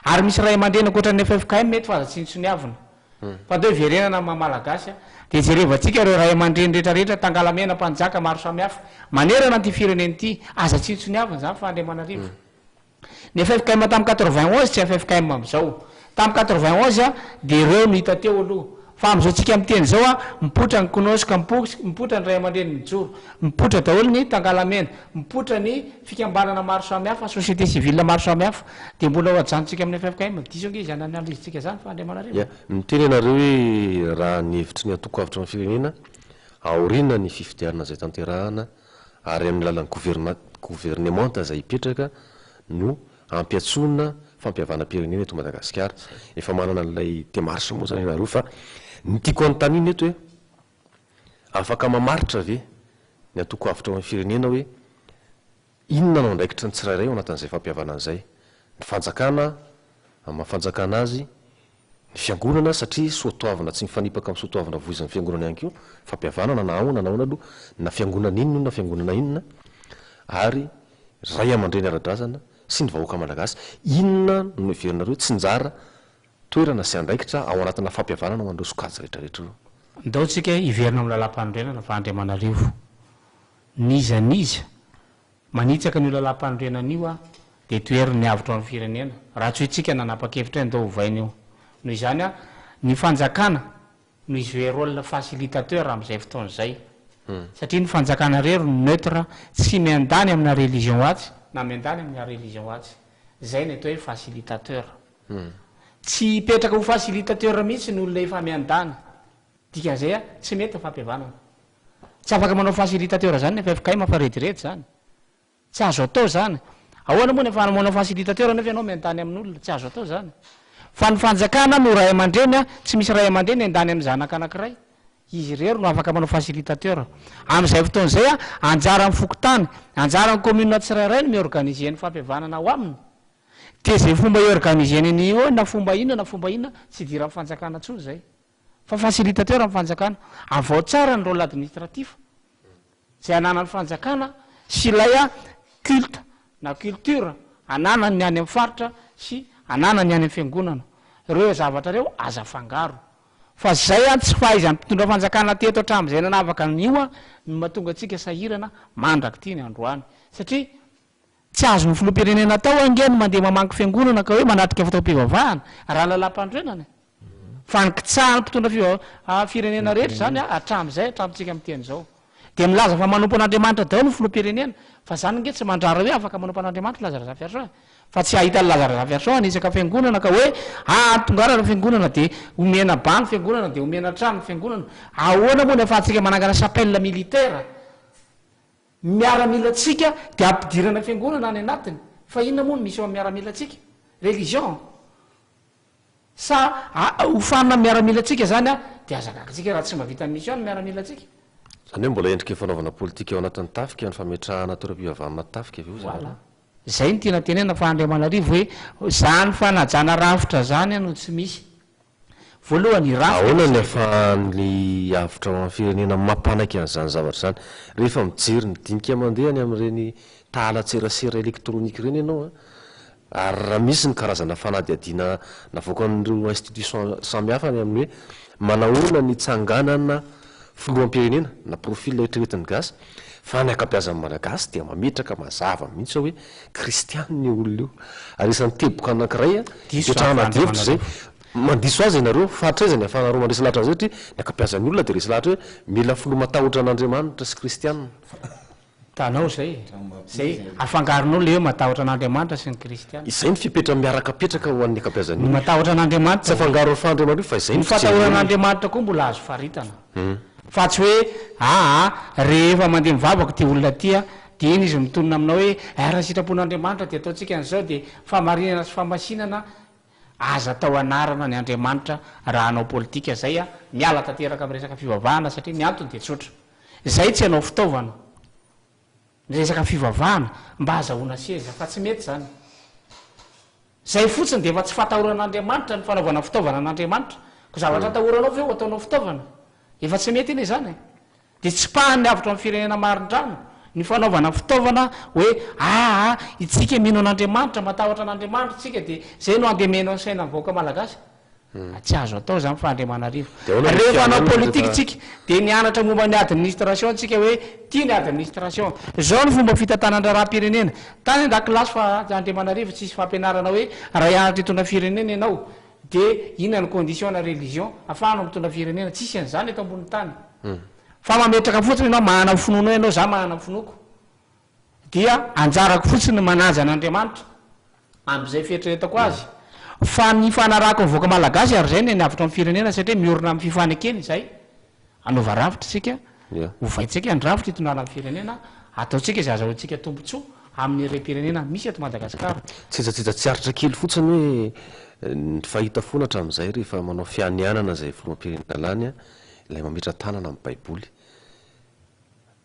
ary misy ray aman-dreny ankoatran'ny FFKM mety fa aza tsy nitsoniavina fa ndeo verenana mamalagasy de jerevantsika reo ray aman-dreny rehetrarehetra tangalamena mpanjaka maro samihafa manerana ty fireneny ty aza tsy nitsoniavina zany fa Andriamanarivo ny FFKM tamin'ny 91 tsy FFKM am'izao tamin'ny 91 a de reo no hita teo aloha fa am'izao tsika am'teny zao a mipotra ny konosika mipotra ny ray aman-dreny mijoro mipotra daholo ny tangalamena mipotra ny fikambanana maro samihafa société civile maro samihafa de mbola ho ajanontsika amin'ny FFKM diso nge zany analizitsika zany fa Andriamanarivo miteny anareo hoe raha ny hevitry ny atoko avitra ny firenena aorina ny fifidianana zay tanterahana ary amin'ny lalan'ny gouvernemanta zay hipetraka no ampiatsona fampiavana-pirenena eto Madagasikara efa manana n'ilay démarche moa zany nareo fa ny tiako anontaniny eto hoe afaka mamaritra ve ny atoko avitra amin'ny firenena hoe inona nao ndraikitra ny tsirairay ao anatin'izay fampiavana an'izay ny fanjakana mafanjakana azy ny fiangonana satria soatoavana tsy mifanipaka amin'ny soatoavana voizan'ny fiangonana ihany keo fampiavanana na ahoana na ahoana aloha na fiangonana inona na fiangonana inona ary ray aman-dreny ara-drazana sy ny vahoaka malagasy inona no iverinareo tsy njara toerana sy andraikitra ao anatina fampiavanana ho andreo sokajy rehetrarehetra reo ndao tsika iverina amin'ny lalam-panorenana fa Andriamanarivo nizaniza manitsaka ny lalam-panorenan'io a de toeriny ny avitra amin'ny firenena raha tsy hoe tsika nanapa-kevitra ndao hovaina io noho izany a ny fanjakana no izy hoe rôle facilitateur amin'izay fotoana zay satria ny fanjakana rero neutre tsy miandany amina religion atsy na miandany amina religion atsy zay ny atao hoe facilitateur tsy petraka ho facilitateur mihitsy ny olona efa miandany dikan'izay a tsy mety fampiavanana tsy afaka manao facilitateur zany nefa FFKM fa redirety zany tsy azo atao zany ahoana moa nefa manao facilitateur nefa ianao miandany amin'olona tsy azo atao zany fa ny fanjakana no ray aman-dreny a tsy misy ray aman-dreny andany amin'ny zanaka anankiray izy rero no afaka manao facilitateur am'izay fotoana zay a anjara ny fokotany anjara ny commune tsirairay no miorganiser ny fampiavanana ao aminy de zay fomba iorganiseny an'io na fomba inona tsy dira amin'ny fanjakana tsony zay fa facilitateur amin'ny fanjakana avao tsara ny rôle administratif zay anana ny fanjakana sy ilay a culte na culture anana ny any amin'ny faritra sy anana ny any amin'ny fiangonana reo zavatra reo aza fangaro fa zay a tsy fahaizany mpitondra fanjakana teto hatramin'izay nanavaka n'io a no mahatonga atsika sahirana mandraky ty ny androany satria tsy azo ny filoham-pirenena tao angeny mandeha mamangy fiangonana ka hoe manatrika fataom-pivavahana raha lalam-pandrenana fa nikitsahany mpitondra firenena rehetra zany a hatramin'izay hatramintsika amin'ny teny zao de milaza fa manompo an'andriamanitra dao no filoam-pirenena fa zany nge tsy mandrara hoe afaka manompo an'andriamanitra lazara zafiarso fa tsy ahita ny lazara zafiarso anisaka fiangonana ka hoe tongarana fiangonana de omena bany fiangonana de omena trano fiangonana ahoana moa ny afahantsika manangana sapelle militaire miaramila tsika de ampidirana fiangonana any anatiny fa inona moa misy eo miaramila tsika religion sa hofanina miaramila tsika zany a de azakakytsika raha tsy mavita ny mission miaramila tsika zany hoe mbola endrika fanaovana politika eo anatin'ny tafika ny fametrahana toeram-pivavanana tafika avy io zany zay ny tiana tenena fa Andriamanarivo hoe zany fanajana rafitra zany no tsy misy voalohany ahoana ny afahan'ny avitra amin'ny firenena mampanaky an'izany zavatra zany rehefa mijery ny dinika mandehany amin'ireny tahalatserasera elektronika ireny ianao ary raha misy ny karazana fanadiadiana navoakan'ireo institution samihafa ny amin'ny hoe manahoana ny tsanganana filoham-pirenena na profil eritreretiny gasy fa ny akabiazan'ny malagasy dia mametraka mazava mihitsy hoe kristianny olona io ary isan'ny teboka anankiray toetrahanadevitra zay mandiso azy ianareo fahatraizany afanareo mandresy lahatra zay satria ny akabiazan'ny olona de resy lahatra hoe mila filoha matahotra an'andriamanitra sy kristianina tanao zay afangaronao le hoe matahotra an'andriamanitra sy ny kristianina izay ny fipetra miarakapetraka ho an'ny akabiazan'ny matahotra an'andriamanitra tsy afangaro ny fahandriamanitra fa izay ny fatahora an'andriamanitra koa mbola azo faritana fa tsy hoe rehefa mandeha mivavaka ty olona tia de iny izy mitonona aminao hoe raha sitrapon'andriamanitra de ataotsika an'izao de famarinana sy famasinana aza atao anarana ny andriamanitra raha anao politika zay a miala tanteraka amin'ny resaka fivavahana satria miantony de tsotra zay tsy anao fitaovana ny resaka fivavahana mba azahoana seza fa tsy mety zany zay fotsiny de efa tsy fatahoran'andriamanitra ny fanaovana fitaovana an'andriamanitra ko zavatra atahoranao ve o ataonao fitaovana efa tsy mety iny zany de tsy pahan'ny avitra amin'ny firenena marindrano ny fanaovana fitaovana hoe itsika mino an'andriamanitra matahotra an'andriamanitra tsika de zay no andemena ny saina mivoaka malagasy tsy azo atao zany fa Andriamanarivo rehefa anao politika tsika de nianatra momba ny administration tsika hoe tia ny administration zao ny fomba fitantanandraraha-pirenena tany andakilasy fa Andriamanarivo tsisy fampianarana hoe raha ianatra hitondra firenena ianao de inona ny condition na religion afahanao mitondra firenena tsisy an'izany eto ambony tany fa mametraka fotsiny ianao mahana finono ianao za mahana finoko dia anjarako fotsiny manaja an'andriamanitra am'izay fietreretako azy fa ny fanarako mivoaka malagasy ary zay ny avitra amin'ny firenena satria miorina amin'ny fifanekeny zay anaova ravitra tsika hovaitsika ny ravitra hitondrana amin'ny firenena ataotsika izay azahoantsika tombontsoa amin'ny re-pirenena misy eto Madagasikara tsitsitsitsa tsy aritra kely fotsiny hoe ny fahita fonatra amin'izay rehefa manao fianianana zay filoham-pirenena lany ilay mametra tanana amin'ny baiboly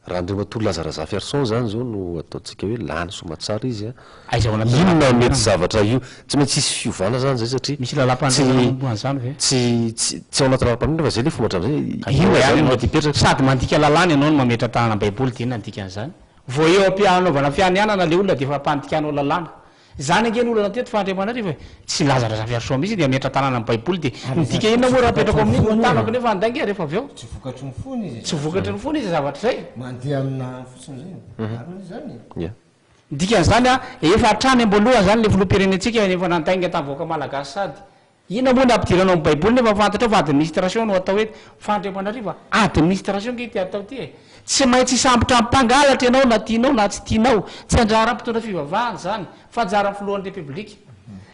raha andriamatolo lazara zafiarson zany zao no ataotsika hoe lany somatsara izy inona mety zavatra io tsy maintsy isy fiovana zany zay satria misy lalam-panzany ve tsy ao anaty lalam-panondra fa zay le fomba hatram'izay sady mandika lalàna ianao no mametra tanana baiboly de inona andika an'izany vo eo ampianaovana fianianana le olona de efa mpandikanao lalàna zany ange ny olona teto fa Andriamanarivo tsy lazara zafiarso misy de ametra tanana amin'ny baiboly de midika inona moa raha petrako amin'iny tanako nefa andainge rehefa avy eo tsy vokatry ny fony izy tsy vokatry ny fony izy zavatra zay mandeha amina fotsiny zay zany dikan'izany efa hatrany amboloha zany le filoham-pirenentsika efa nandainga tamvoaka malagasy sady inona moa ny ampidiranao amin'ny baiboly nefa fantatra fa administration no atao hoe fa Andriamanarivo administration nge ty atao ty tsy maintsy sambotra mpangalatra ianao na tianao na tsy tianao tsy anjara mpitondra fivavahana zany fa anjara filohan'ny republika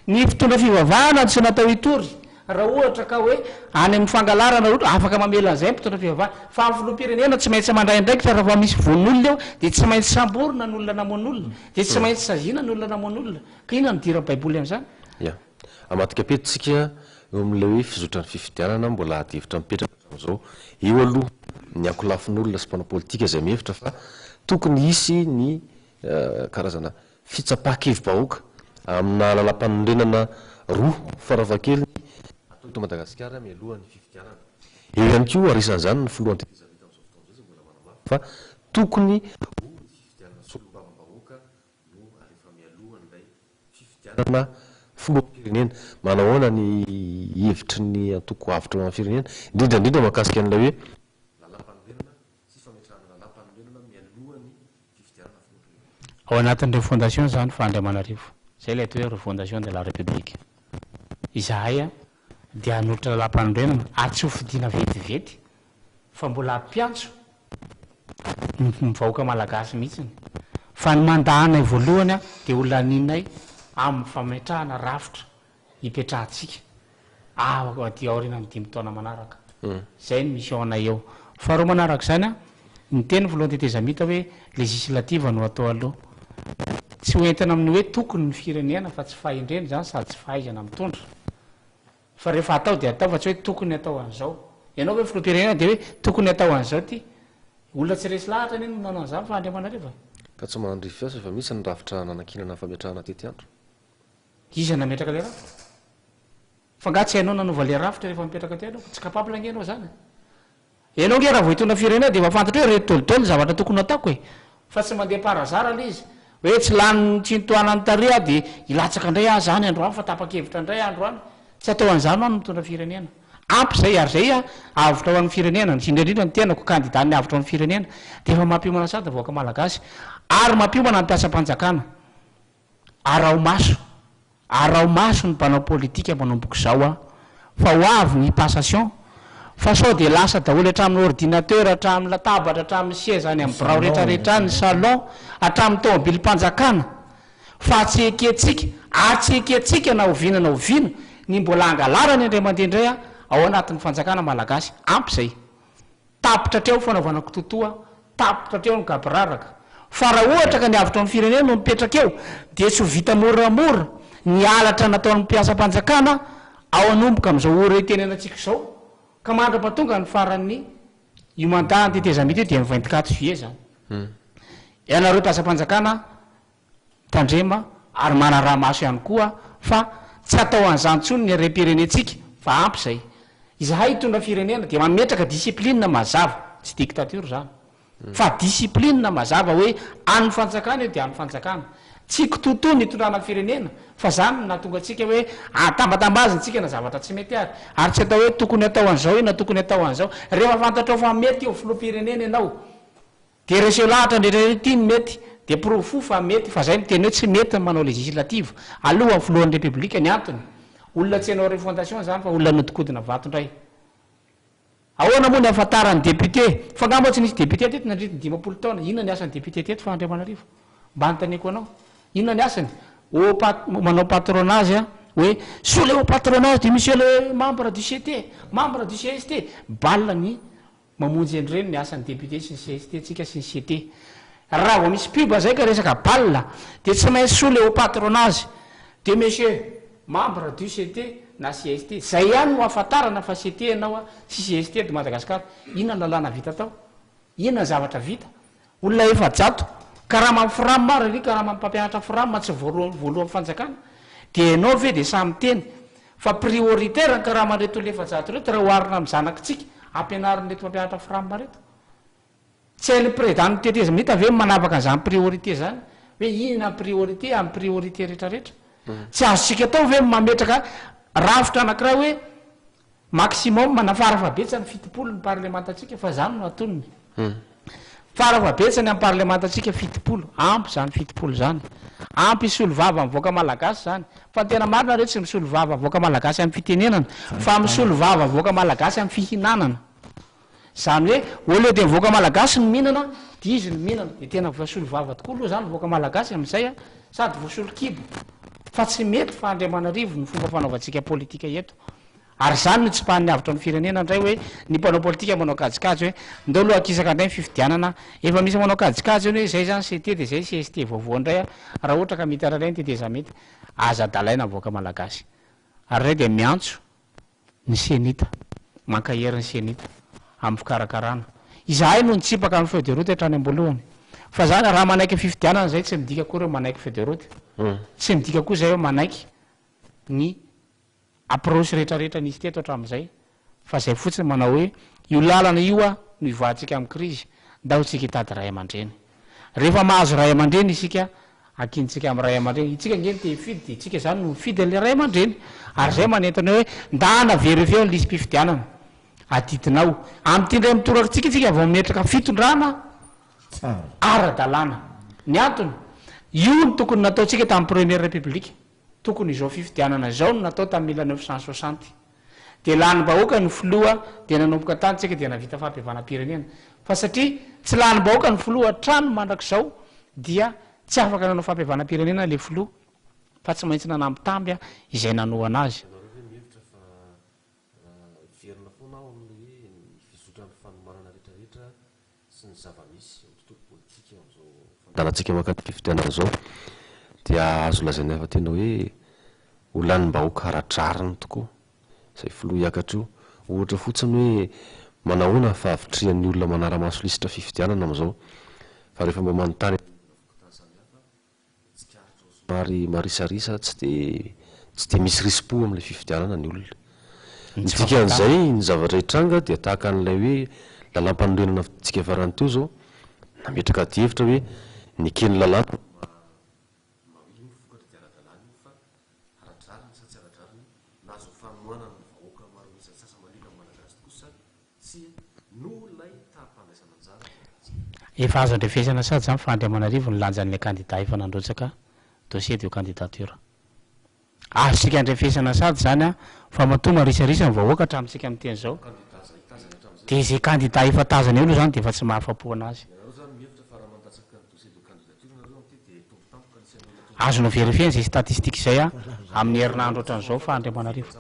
ny mpitondra fivavahana tsy natao hitory raha ohatra ka hoe any amin'ny fangalarana ohatra afaka mamela an'izay mpitondra fivavahana fa amin'ny filoham-pirenena tsy maintsy mandray ndraikitra raha fa misy von'olona eo de tsy maintsy samborona ny olona namoan'olona de tsy maintsy sazina ny olona namoan'olona ka inona ny dira baiboly am'izany amatika apetitsika eo amin'le hoe fizotrany fifidianana mbola adevitra mipetraka am'izao eo aloha ny akolafin'olona sy mpanao politika zay mihevitra fa tokony isy ny karazana fitsapahakevim-bahoaka amina lalam-panondrenana roa faravakely atao eto Madagasikara mialohan'ny fifidianana eo ihany koa arisan'izany ny filohan'ny fa tokony fifidianana solombavam-bahoaka no alefa mialohan'ilay fifidianana filoham-pirenena manao ahoana ny hevitry ny antoko avitra amin'ny firenena indrindraindrindra mahakasika an'ilay hoe lalam-panondrenana sy fametrahana lalam-panondrenana mialohan'ny fifidianana filoham-pirenena ao anatin'ireo fondation zany fa Andriamanarivo zay ilay atao hoe refondation de la république izahay de hanolotra lalam-panondrenana atsy ho fidiana vetivety fa mbola ampiantso mivahoaka malagasy mihitsiny fa ny mandahana voalohany a de olona ninay amin'ny fametrahana rafitra hipetrahantsika dia aorina ny 5 taona manaraka zay ny mission-nay eo fa ro manaraka zany a ny teny voalohany tetezamita hoe législative no atao aloha tsy hoentina amin'ny hoe tokony ny firenena fa tsy fahendreny zany sady tsy fahaizana mitondra fa rehefa atao de atao fa tsy hoe tokony atao an'izao ianao hoe filoam-pirenena de hoe tokony atao an'izao ty olona tsy resy lahatra ny nanao an'izany fa Andriamanariva ka tsy manandry fiasa fa misy ny rafitra nanankinana fametrahana tety andro iza nametraka le rafitra fa nga tsy hainao nanova le rafitra rehefa mipetraka teno tsy kapabla ngenao zany ianao nge raha voitona firenena de mafantatra hoe retolotolo zavatra tokony ataoko e fa tsy mandeha parazara le izy hoe tsy lany tsintoanany tarea de ilatsaka indray a zany androany fa tapakevitra indray androany tsy atao an'izany ano mitondra firenena ampy zay ary zay a avitra ho an'ny firenena ny indrindrindra ny tenako kandidatny avitra ho an'ny firenena de efa mampiomana sady voaka malagasy ary mampiomana ny mpiasa-panjakana arao maso ny mpanao politika manomboka zao a fa ho avy ny passation fa sao de lasa daholo hatramin'ny ordinateur hatramin'ny latabatra hatramin'ny siège any amin'ny birao rehetrarehetra ny salon hatramin'ny tomobily mpanjakana fa tsy eketsika na ovina ny mbola angalarany indray mandeha indray a ao anatin'ny fanjakana malagasy ampy zay tapitra treo fanaovana kototoa tapitra treo ny gabiraraka fa raha ohatra ka ny avitra amin'ny firenena no mipetraka eo de tsy ho vita moramora ny alatra nataon'ny mpiasa-panjakana ao anomboka amin'izao ora itenenantsika zao ka mandra-patonga ny faran'ny io mandaha ny tetezamity io de ny 24 juillet zany ianareo mpiasa-panjakana tandrema ary mana raha maso ihany koa fa tsy atao an'izany tsony ny rem-pirenentsika fa ampy zay izahay hitondra firenena de mametraka discipline mazava tsy dictature zany fa discipline mazava hoe an'ny fanjakana io de an'ny fanjakana tsy kitoto ny hitondrana firenena fa zany natonga atsika hoe tambatambazintsika na zavatra tsy mety ary tsy atao hoe tokony atao an'izao na tokony atao an'izao rehefa fantatrao fa mety eo filoam-pirenena ianao de reseo lahatra ndretraretiny mety de profo fa mety fa zay miteny hoe tsy mety manao législative aloha amin'ny filohan'ny republika ny antony olona tsy hanao refondation zany fa olona nodikodina vato ndray ahoana moa ny afantarany député fa ngamba tsy nisy député teto nandritiny 10 taona inona ny asan'ny député teto fa Andriamanarivo mba notaniako anao inona ny asany manao patronage a hoe sous le patronage de monsieur le membre du CT membre du CST balle ny mamonjy an'ireny ny asan'ny député sy ny CST tsika sy ny CT raha vao misy pub zay ka resaka balle de tsy maintsy sous le patronage de monsieur membre du CT na CST zay ihany no afantarana fa CT ianao a sy CST de Madagasikara inona lalàna vita tao inona zavatra vita olona efa jato ka raha mamfiramy maro ary ka raha mampampianatra firama tsy voalohan'ny fanjakana de ianao ve de samy teny fa prioritaire ka raha mandreto lefa jato reto raha oarina amin'ny zanakitsika ampianariny reto mampianatra firama reto tsy hain'ny président teteza mita ve manavaka an'izany priorité zany hoe inona priorité amin'ny priorité rehetrarehetra tsy azosika atao ve mametraka rafitra anakiraha hoe maximum manafarafahabetsany 70 ny parlementatsika fa zany no atonony farafabetsany amin'ny parlementatsika 70 ampy zany 70 zany ampy isolo vava mivoaka malagasy zany fa tena marina reo tsy misolo vava mivoaka malagasy amin'ny fitenenana fa misolo vava mivoaka malagasy amin'ny fihinanana zany hoe oleo de mivoaka malagasy ny mihinana de izy ny mihinana de tena voasolo vava tokoa aloha zany mivoaka malagasy amin'izay a sady voasolo kibo fa tsy mety fa Andriamanarivo ny fomba fanaovantsika politika eto ary zany no tsy pahan'ny avitra ny firenena indray hoe ny mpanao politika manao kajikajy hoe ndao aloha akisaka indray ny fifidianana efa misy manao kajikajy hoe zay zany CT de zay CST vaovao indray raha ohatra ka mitararay ny teteza mety aza dalaina mivoaka malagasy ary ray de miantso ny senita mankaherin'ny senita amin'ny fikarakarana izahay no nitsipaka amin'ny feuille de route hatrany ambolohany fa zany raha manaiky fifidianana zay tsy midika koa reo manaiky feuille de route tsy midika koa zay hoe manaiky ny approche rehetrarehetra nisy teto hatramin'izay fa zay fotsiny manao hoe io lalana io a no ivoahantsika amin'ny crise ndao tsika hitady ray aman-dreny rehefa mahazo ray aman-dreny isika akintsika amin'ny ray aman-dreny itsika ngeny te hifidy de itsika zany no mifidy le ray aman-dreny ary zay manentana hoe ndana verifeo ny lisy mpifidianana adidinao am'ty ndray mitorakitsika itsika vao minetraka fitondrana ara-dalàna ny antony io ny tokony nataotsika tamin'ny première république tokony izao fifidianana zao no natao tamin'ny 1960 de lany bahoaka ny filoa de nanomboka tany tsika de navita fampiavana-pirenena fa satria tsy lany-bahoaka ny filoha trano mandrak'izao dia tsy afaka nanao fampiavanam-pirenena le filoha fa tsy maintsy nanambitamby a izay nanoana azy verina foana ao amin'ny hoe fizotrany fanomanana rehetrarehetra sy ny zava-misy tontolo politika am'izao fandalantsika makatika fitianana zao dia azo lazaina efa tena hoe olanym-bahoaka haradrariny tokoa zay filoha iakatra io ohatra fotsiny hoe manahoana fa avitrian'ny olona manara-maso lisitra fifidianana am'izao fa rehefa mba manontany somary marisarisa tsy de misy rispo am'le fifidianana ny olona ntikan'izay ny zavatra hitranga dia tahaka an'ilay hoe lalam-panorenana tsika farany teo zao nametraka ty hevitra hoe nikeny lalàna vokatra di ara-dalàny fa aradrariny sa tsy aradrariny nazo fanoanana ny vahoaka maro misasasa malika malagasy kosa sy no lay tahampandraisana anjara efa azo andrefesana sady zany fa Andriamanarivo ny lanjan'ilay candidat efa nandrotsaka dossier de candidature azontsika andrefesana sady zany a fa matoma risarisa ny vahoaka hatramintsika am'teny zao de zay candidat efa tazany eo aloha zany de efa tsy mahafapo anazy azonao verifieny zay statistique zay a amin'ny herinandro ohatran'izao fa Andriamanarivo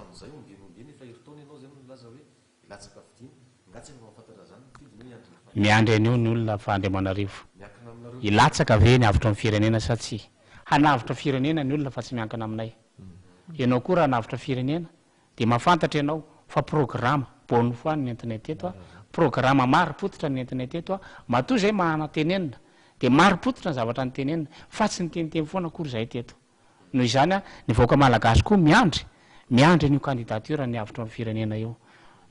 miandry an'io ny olona fa Andriamanarivo ilatsaka ve ny avitra amin'ny firenena sa tsy hanavitra firenena ny olona fa tsy miankina aminay ianao koa raha navitra firenena de mahafantatra ianao fa programa bony foany ny internet eto a programa maropototra ny internet eto a matoa zay mahanatenenina de maropototra ny zavatra ny tenenina fa tsy ny teniteny foana akory zay teto noho izany a ny vahoaka malagasy koa miandry an'io candidature ny avitra amin'ny firenena io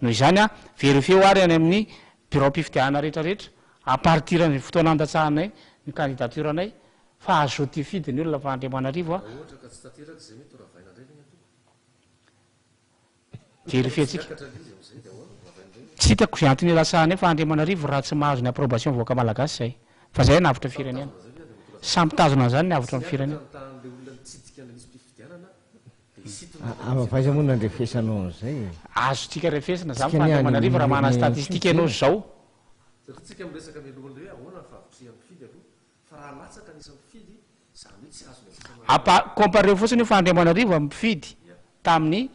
noho izany a verifie ary any amin'ny bureau mpifidiahana rehetrarehetra apartirany fotoana andatsahanay ny candidature anay fa azo tifidy ny olona fa Andriamanarivo a verifietsika tsy hitako zay antony lasahanay fa Andriamanarivo raha tsy mahazo ny approbation vahoaka malagasy zay fa zay navitra firenena sampitazona zany ny avitra amin'ny firenena avaiza moa nandrefesanao an'izay azo tsika refesina zany fa Andriamanarivo raha mana statistique ianao zao tsika miresaka milohany hoe ahoana fa avitria mifidy aloha fa raha latsaka nisy mifidy zany hoe tsy azo comparé fotsiny fa Andriamanarivo ampifidy tamin'ny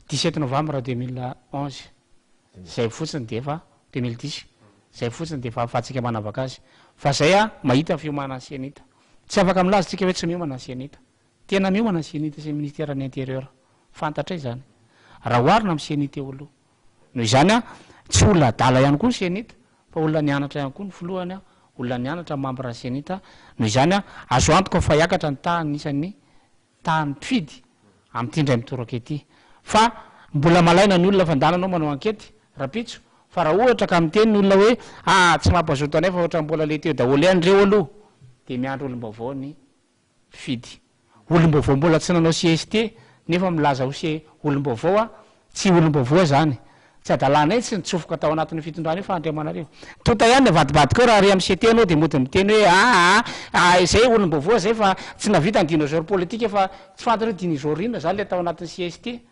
17 novembre 2011 zay fotsiny de efa 2010 zay fotsiny de efa afatsika manavaka azy fa zay a mahita fiomana ny sianita tsy afaka milaza tsika hoe tsy miomana ny sianita tena miomana ny sianita sy ministère ny intérieur fantatray zany raha oarina amin'ny sianita eo aloha noho izany a tsy olona adala ihany koa ny sianita fa olona nianatra ihany koa ny filohany a olona nianatra membre ny sianita noho izany a azo antoka fa hiakatra ny tahany isan'ny tahany mpifidy am'ty ndray mitoraka ety fa mbola malaina ny olona fandananao manao ankety rapitso fa raha ohatra ka miteny ny olona hoe tsy mampazoto anay fa ohatra mbola le teo daholo andreo aloha de miandro olom-baovao ny mpifidy olom-baovao mbola tsy nanao CST nefa milaza ho olom-baovao a tsy olom-baovao zany tsy adalana itsy nitsofoka tao anatin'ny fitondrany fa Andriamanarivo tota ihany vadibadika eo raha ry am'y CT anao de mody miteny hoe zay olom-baovao zay fa tsy navita ny dinosaure politique fa tsy fantany hoe dinosaure inona zany le tao anatin'ny CST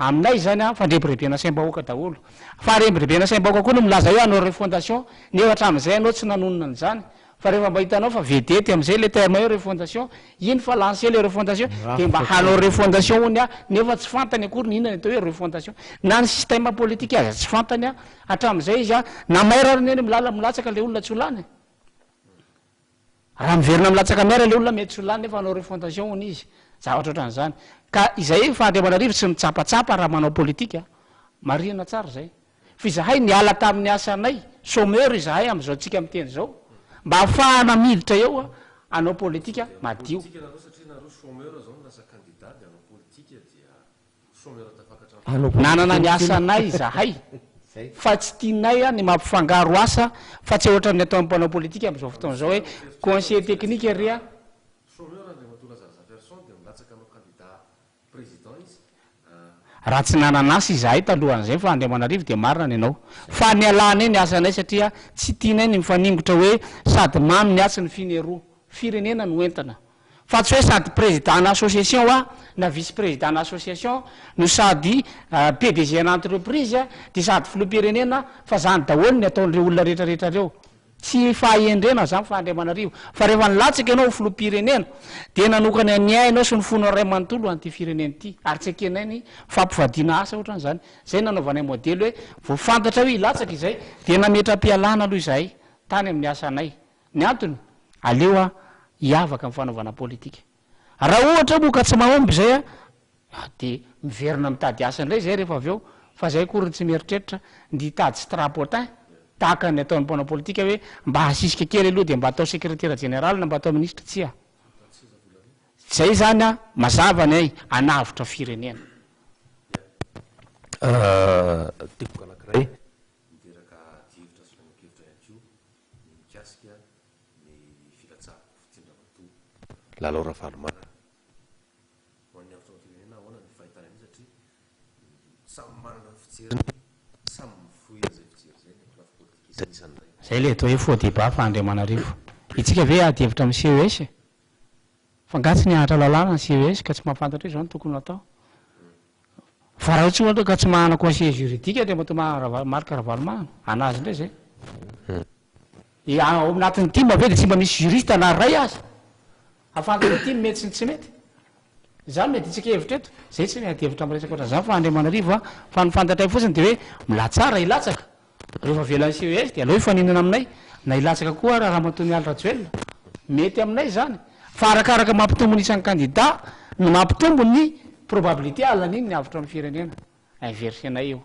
aminay zany a fandrembirebena saim-bahoaka daholo fa rembiribena saim-bahoaka koa no milaza eo anao refondation nefa hatram'izay anao tsy nanonona ny zany fa rehefa mba hitanao fa vedety am'izay le terme eo refondation iny fa lancé le refondation de mba hanao refondation ony a nefa tsy fantany akory ny inona ny atao hoe refondation na ny système politique azy tsy fantany a hatram'izay izy a namairariny eny milatsaka le olona tsy olany raha miverina milatsaka maira le olona mety tsy olany nefa hanao refondation ony izy zavatra ohatran'izany ka izay fa Andriamanarivo tsy mitsapatsapa raha manao politika marina tsara zay fa izahay niala tamin'ny asanay chômeur izahay am'izao tsika miteny zao mba ahafahana miditra eo a anao politika madio nanana ny asanay izahay fa tsy tianay a ny mampifangaro asa fa tsy ohatra ny atao am'mpanao politika am'izao fotoana zao hoe conseiller technique ry a raha tsy nananasy izahay talohan'izay fa Andriamanarivo de marina ny anao fa ny alana eny asanay satria tsy tianay ny mifaningotra hoe sady mamy ny asy ny fineroa firenena no entana fa tsy hoe sady président association na vice président association no sady PDG n'entreprise de sady filoham-pirenena fa zany daholo ny ataon'ireo olona rehetrarehetra reo tsy fahendrena zany fa Andriamanarivo fa rehefa nilatsaka ianao filoham-pirenena de nanokany any ainao sy ny fonao ray manontolo an'ity firenena ity ary tsy akenay ny fampivadiana asa ohatran'izany zay nanaovanay modely hoe voafantatra hoe ilatsaka izay de nametram-pialana aloha izahay tany amin'ny asanay ny antony aleo hiavaka amin'ny fanaovana politika raha ohatra moa ka tsy mahomby zay de miverina mitady asa indray zay rehefa avy eo fa zay koriny tsy mieritreritra ndi hitady strapotin tahaka ny ataon'ny mpanao politika hoe mba hasisika kely aloha de mba atao secrétaire général na mba atao ministre tsy zay zany mazavany ay anavitra firenena teboka anankiray miteraka dihevitra sy nanakevitra ihany ko ny mikasika ny filatsahako fitsindramato lalora valomana ho an'ny avitra firenena ahoana ny fahitana any satria samy manana ny fijeriny samy mifohy zay fijery zay ny lafy politika isanisan'izay zay le atao hoe faux débat fa Andriamanarivo itsika ve adihevitra amin'ny CES fa ngatsy ny ahatra lalàna ny CES ka tsy mahafantatra hoe zao ny tokony atao fa raha tsy ohatra ka tsy mahana conseiller juridique de mato marika ravalomana anazy indray zay ao anatin'ny team ve de tsy mba misy juriste na ray azy afantatra team mety sy tsy mety zany mety itsika hevitra eto zay tsy miadihevitra amin'ny resaka ohatran'izany fa Andriamanarivo fa nifantatra fotsiny de hoe milatsara ilatsaka rehefa velan'ny CES de aleo hifaninana aminay na ilatsaka koa raha matony alrajoelona mety aminay zany fa arakaraka mampitombo ny isan'ny candidat no mampitombo ny probabilité alan'iny ny avitra amin'ny firenena inversenay eo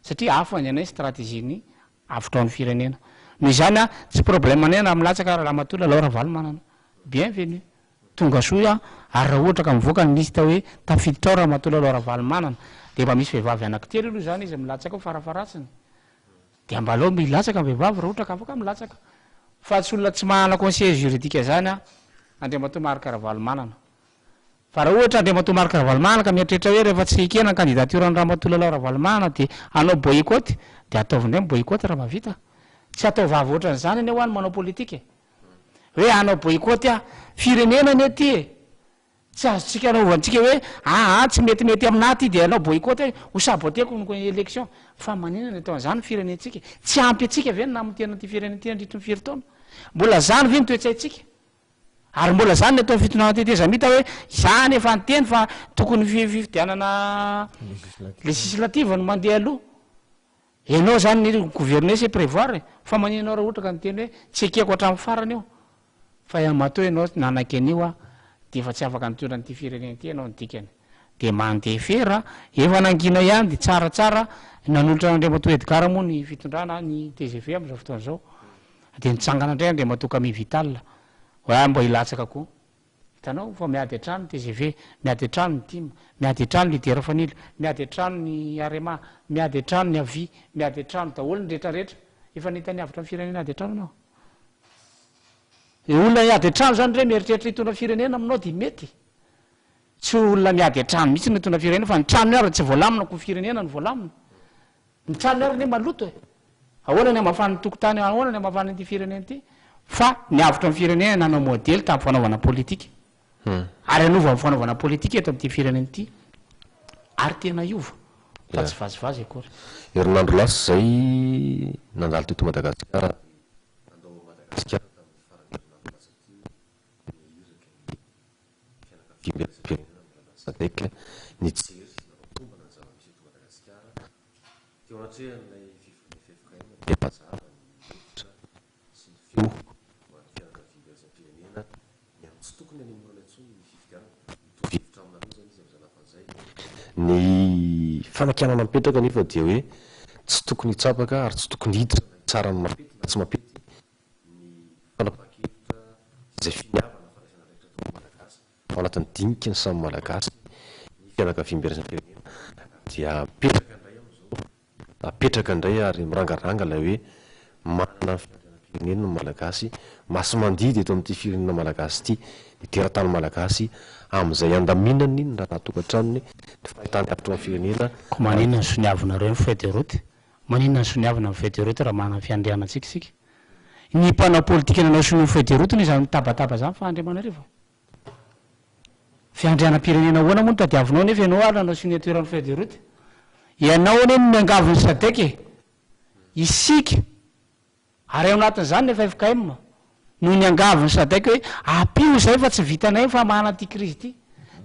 satria afany anay stratégie-ny avitra amin'ny firenena noho izany tsy problème anay na milatsaka raha matola laora valomanana bienvenu tonga soa ary raha ohatra ka mivoaka ny lista hoe tafiditra ao raha matola laora valomanana de mba misy vehivavy anankitelo aloha zany izy milatsaka ao farafaratsiny de ambalao milatsaka vehivavy raha ohatra ka afaka milatsaka fa tsy olona tsy mahana conseiller juridique zany Andriamato marika ravalomanana fa raha ohatra Andriamato marika ravalomanana ka mieritreritra hoe rehefa tsy ekena ny candidature ny Ramatolo lao ravalomanana de anao boycott de ataovindray boycott raha mavita tsy atao vavy ohatran'izany any ho any manao politika hoe anao boycott firenena ny aty tsy azotsika anaovantsika hoe tsy metimety amina ty de anao boycott ho saboteko ny élection fa manina ny atao an'izany firenentsika tsy ampy atsika ve ny namitena ty firenena ty andritry ny firy taona mbola zany ve ny toetsaitsika ary mbola zany ny atao fitonana teteza mita hoe zany efa nyteny fa tokony fifidianana législative no mandeha aloha ianao zany ny gouverner c'est prévoir fa maninao raha ohatra ka nyteny hoe tsy ekeko hatramin'ny farany eo fa iamato ianao nanaky an'io de efa tsy afaka nitondra nyty firenena ty ianao ny dikany de mandeha fera efa nangina ihany de tsaratsara nanolotra Andriamato Edgar moa ny fitondrana ny TGV am'izao fotoan'izao de nitsangana indray Andriamato Camille Vital hoe mba ilatsaka koa hitanao fa miady atrano TGV miady atrano ny team miady atrano ny lidera fanily miady atrano ny arema miady atrano ny avy miady atrano daholo ny rehetrarehetra efa nitany avitra ny firenena ady atrano anao olona miady atrano zany ndray mieritreritra hitondra firenena aminao de mety tsy olona miady atrano mihitsy ny hitondra firenena fa ny trano ary tsy voalamina ko firenena ny voalamina ny trano ary ne maloto ahoana ny amafany tokotany ahoana ny amafany an'ity firenena ty fa ny avitra ny firenena nanao modely tamin'ny fanaovana politika ary anova ny fanaovana politika eto amin'ity firenena ity ary tena iova fa tsy vazivazy akory herinandro lasa zay nandalo teto Madagasikara nandao Madagasikara tamin'ny farany herinandro lasa ty ny iraka ny fianakaviam-pirenena sadek nijery nanaotombana ny zava-misy eto Madagasikara teo anatrehan'ilay fifokaina de mazava ny hevitra sy ny feo ho an'ny fianakaviam-pirenena ny tsy tokony anemorana intsony ny fifidianana mitovihevitra aminareo zany izy am'izay lafan'izay ny fanakianana mipetraka nefa dia hoe tsy tokony hitsapaka ary tsy tokony hiditra tsara ny mapety na tsy mapety ny fanapakevitra izay finiavana faraisana rehetra tao malagasy ao anatin'ny dinika ny samy malagasy ny fianakaviam-pirenena dia apetraka indray am'izao apetraka indray ary mirangaranga ilay hoe manana ny fianakaviam-pirenena ny malagasy masy mandidy eto amin'ity firenena malagasy ity ny teratany malagasy amin'izay andaminany iny raha nahatokantranony ny fahitany avitra ny firenena ko maninona ny soniavinareo ny feuille de route maninona ny soniavina ny feuille de route raha manana fiandriana antsika ny mpanao politika nanao sony feuille de route ny izany mitabataba zany fa Andriamanarivo fiandrianam-pirenena hoana moa no tadiavinao nefa ianao alanao signature feuille de route ianao ane no miangaviny sadeke isika ary ao anatin'izany nefa FKM no niangaviny sadaiky hoe apio zay fa tsy vitanay fa mahana ty krizy ty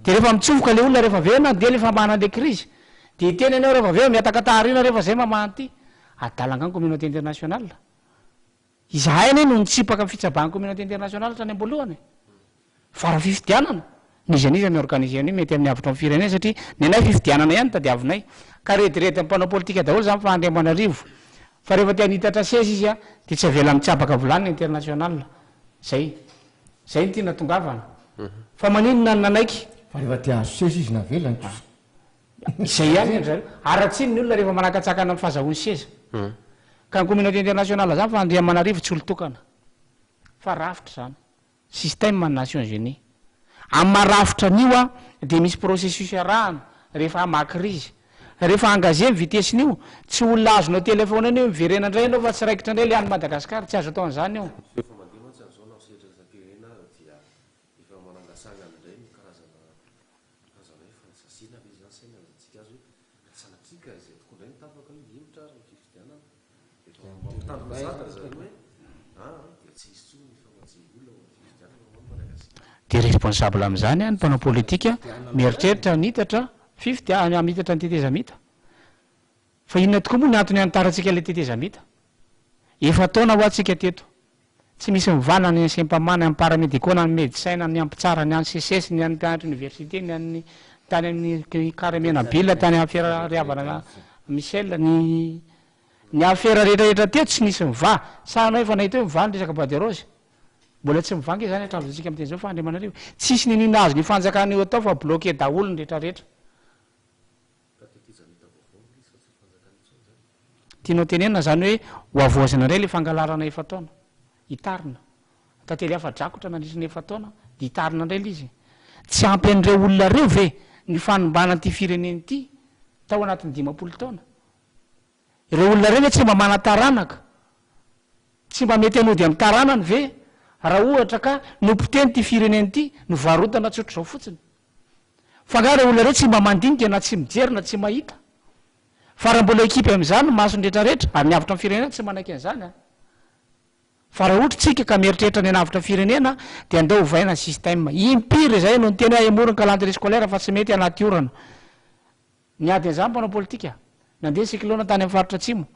de rehefa mitsofoka le olona rehefa aveo nandeha lefa mahana le krizy de tena anao rehefa aveo miatakatarina rehefa zay mamahany ty adalangany communauté internationale izahay ane no nitsipaka fitsabany communauté internationale trany amboalohany fa raha fifidianana nizaniza miorganiser an'io mety amin'ny avitra amin'ny firenena satria nenay fifidianana ihany tadiavinay ka redirety am'y mpanao politika daholo zany fa Andriamanarivo fa rehefa ty anitatra sesy izy a de tsy avela mitsabaka volanina international zay ny tia natongavana fa maninona ny nanaiky fa rehefa ty azo sesy izy navelany izay ihany zareo aratsiny ny olona rehefa manakatsakana amin'ny fahazahony seza ka ny communauté internationale zany fa Andriamanarivo tsy olotokana fa rafitra zany système Nations Unies amin'ny marafitra an'io a de misy processus arahana rehefa amakrizy rehefa engagé vitesiny io tsy olona azonao telefona io miverena indray anao fa tsy raikitra indray le any Madagasikara tsy azo atao an'izany io de responsable am'izany any mpanao politika mieritreritra nitatra mitatra ny tetezamita fa inona tokoa moa ny antony antaratsika le tetezamita efa taona ho atsika teto tsy misy mivana ny sempamana amin'ny paramédicaux na ny médecin na ny ampitsara ny any CSS ny any mpianatra université ny any tany amin'ny karamena bila tany affaire riavana Michel ny affaire rehetrarehetra teto tsy misy miva sanao efa nahita hoe miva ny resaka Baderose mbola tsy mivangy zany atrazotsika am'teny zao fa Andriamanarivo tsisy ninina azo ny fanjakana io atao fa bloqué daholo ny rehetrarehetra tianao tenenina zany hoe ho avoazana indray le fangalarana efa taona hitarina tantely hafa drakotra nandrisiny efa taona de hitarina indray le izy tsy ampy an'ireo olona reo ve ny fanombana ty fireneny ty tao anatin'ny 10 taona ireo olona reo ve tsy mba mana taranaka tsy mba mety anody amin'ny taranany ve raha ohatra ka nompoteny ty fireneny ty no varotana tsotro zao fotsiny fa nga reo olona reo tsy mba mandinika na tsy mijery na tsy mahita fa raha mbola ekipy am'izany masony rehetrarehetra ary niavitra amin'ny firenena tsy manaiky an'izany a fa raha ohatra tsika ka mieritreritra ny anavitra firenena de andao hovaina ny système impiry zay no ny teny hoe amorony calendrier scolaire fa tsy mety anaty orana niady an'izany mpanao politika nandeha cyclone tany amin'ny faritra atsimo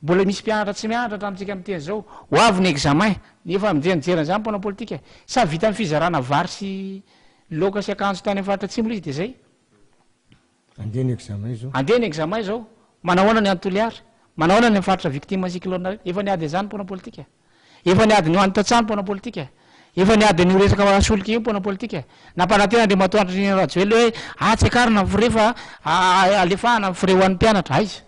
mbola misy mpianatra tsy mianatra hatramintsika am'teny zao ho avy ny examen nefa mijeryjerany zany mpanao politika sa vita amin'ny fizarana vary sy loka sy akanjo tany amin'ny faritra atsimo le izy de zay andeha ny examen zao manahoana ny antoliary manahoana ny faritra victime cyclone efa niady an'izany mpanao politika efa niady ny hoanitatsany mpanao politika efa niady ny resaka asoliky io mpanao politika nampanantena de matoantra ny rajoely hoe atsakarina firefa alefahana ny fire ho an'ny mpianatra aiza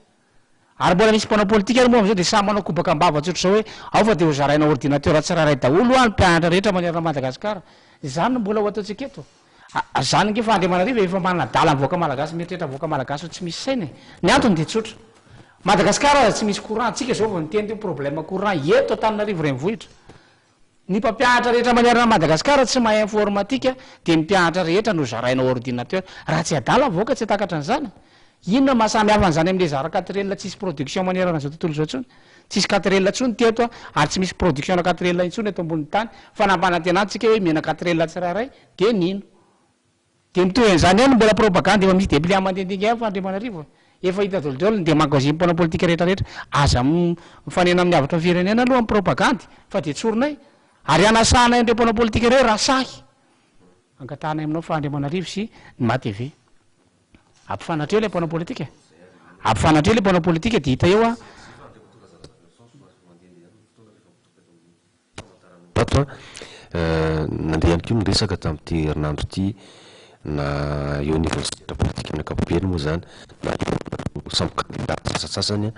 ary mbola misy mpanao politika ary moa am'zao de samy manao kobaka ambava tsotro zao hoe ao fa de ho zaraina ordinateur tsiraray daholo any mpianatra rehetra manerana Madagasikara zany mbola ho ataotsika eto zany nge fa Andriamanarivo efa manadala mivoaka malagasy mieritreritra voaka malagasy tsy misy sainy ny antony de tsotra Madagasikara tsy misy courant tsika zao vao niteny ty problème courant eto Antananarivo renivohitra ny mpampianatra rehetra manerana Madagasikara tsy mahay informatika de ny mpianatra rehetra no zaraina ordinateur raha tsy adala voaka tsy takatra an'izany inona mahasamy hafa an'izany am'le zara 4 tsisy production manerana zao tontolo zao tsony tsisy 4 tsony teto ary tsy misy production na 4 intsony eto ambony tany fa nampanantenany tsika hoe mena 4 tsiraray de nino de mitoy an'izany ihany mbola propagande efa misy déblia mandendinga ihany fa Andriamanarivo efa hita dolidoly de magasin mpanao politika rehetrarehetra aza mifanena amin'ny avatra firenena aloha amin'ny propagande fa de tsorinay ary anasanay andreo mpanao politika reo rasahy angatanay aminao fa Andriamanarivo sy ny matv ampifanatreo le mpanao politika ampifanatreo le mpanao politika de hita eo a nandeha ihany ko miresaka tamin'ity herinandro ty na eo université politika amin'ny ankapobeny moa zany na samby candidat sasatsasany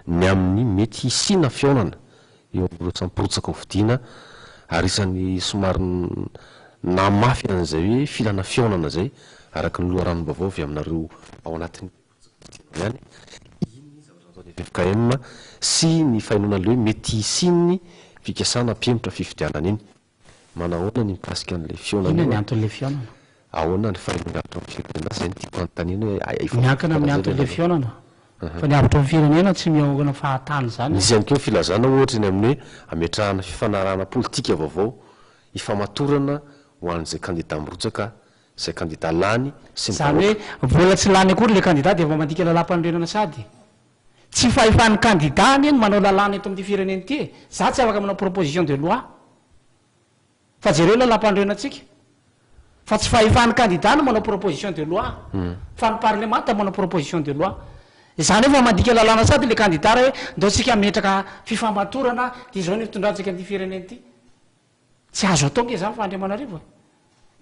ny amin'ny mety hisina fionana eo samporotsaka hovidiana ary isan'ny somary namafy an'izay hoe filana fionana zay araky ny loharanom-bavao avy aminareo ao anatin'ny ihany iny zavatra ataony FKM sy ny fahinona le hoe mety hisiny fikasana mpiemitra fifidianana iny manahoana ny mikasika an'le fionana ny antony le fionana ahoana ny fahinavitra amin'ny firenena zay ny tiako antanina hoe miankana amin'ny antony le fionana fa ny avitra amin'ny firenena tsy miaokana fahatany zany misy ihany koa filazana ohatra ny amin'ny hoe ametrahana fifanarahana politika vaovao ifamatorana ho an'izay kandida mirotsaka zay kandida lany sy zany hoe vola tsy lany akory le kandida dia efa mandika lalam-panorenana sady tsy fahefan'ny kandida ny eny manao lalàna eto amin'ity firenena ity za tsy afaka manao proposition de loi fa jereo lalam-panorenana antsika fa tsy fahefan'ny kandida no manao proposition de loi fa ny parlemanta manao proposition de loi zany efa mandika lalàna sady le kandida raha hoe ndao tsika metraka fifamatorana dia zao ny fitondrantsika an'ity firenena ity tsy azo atao ke zany fa Andriamanarivo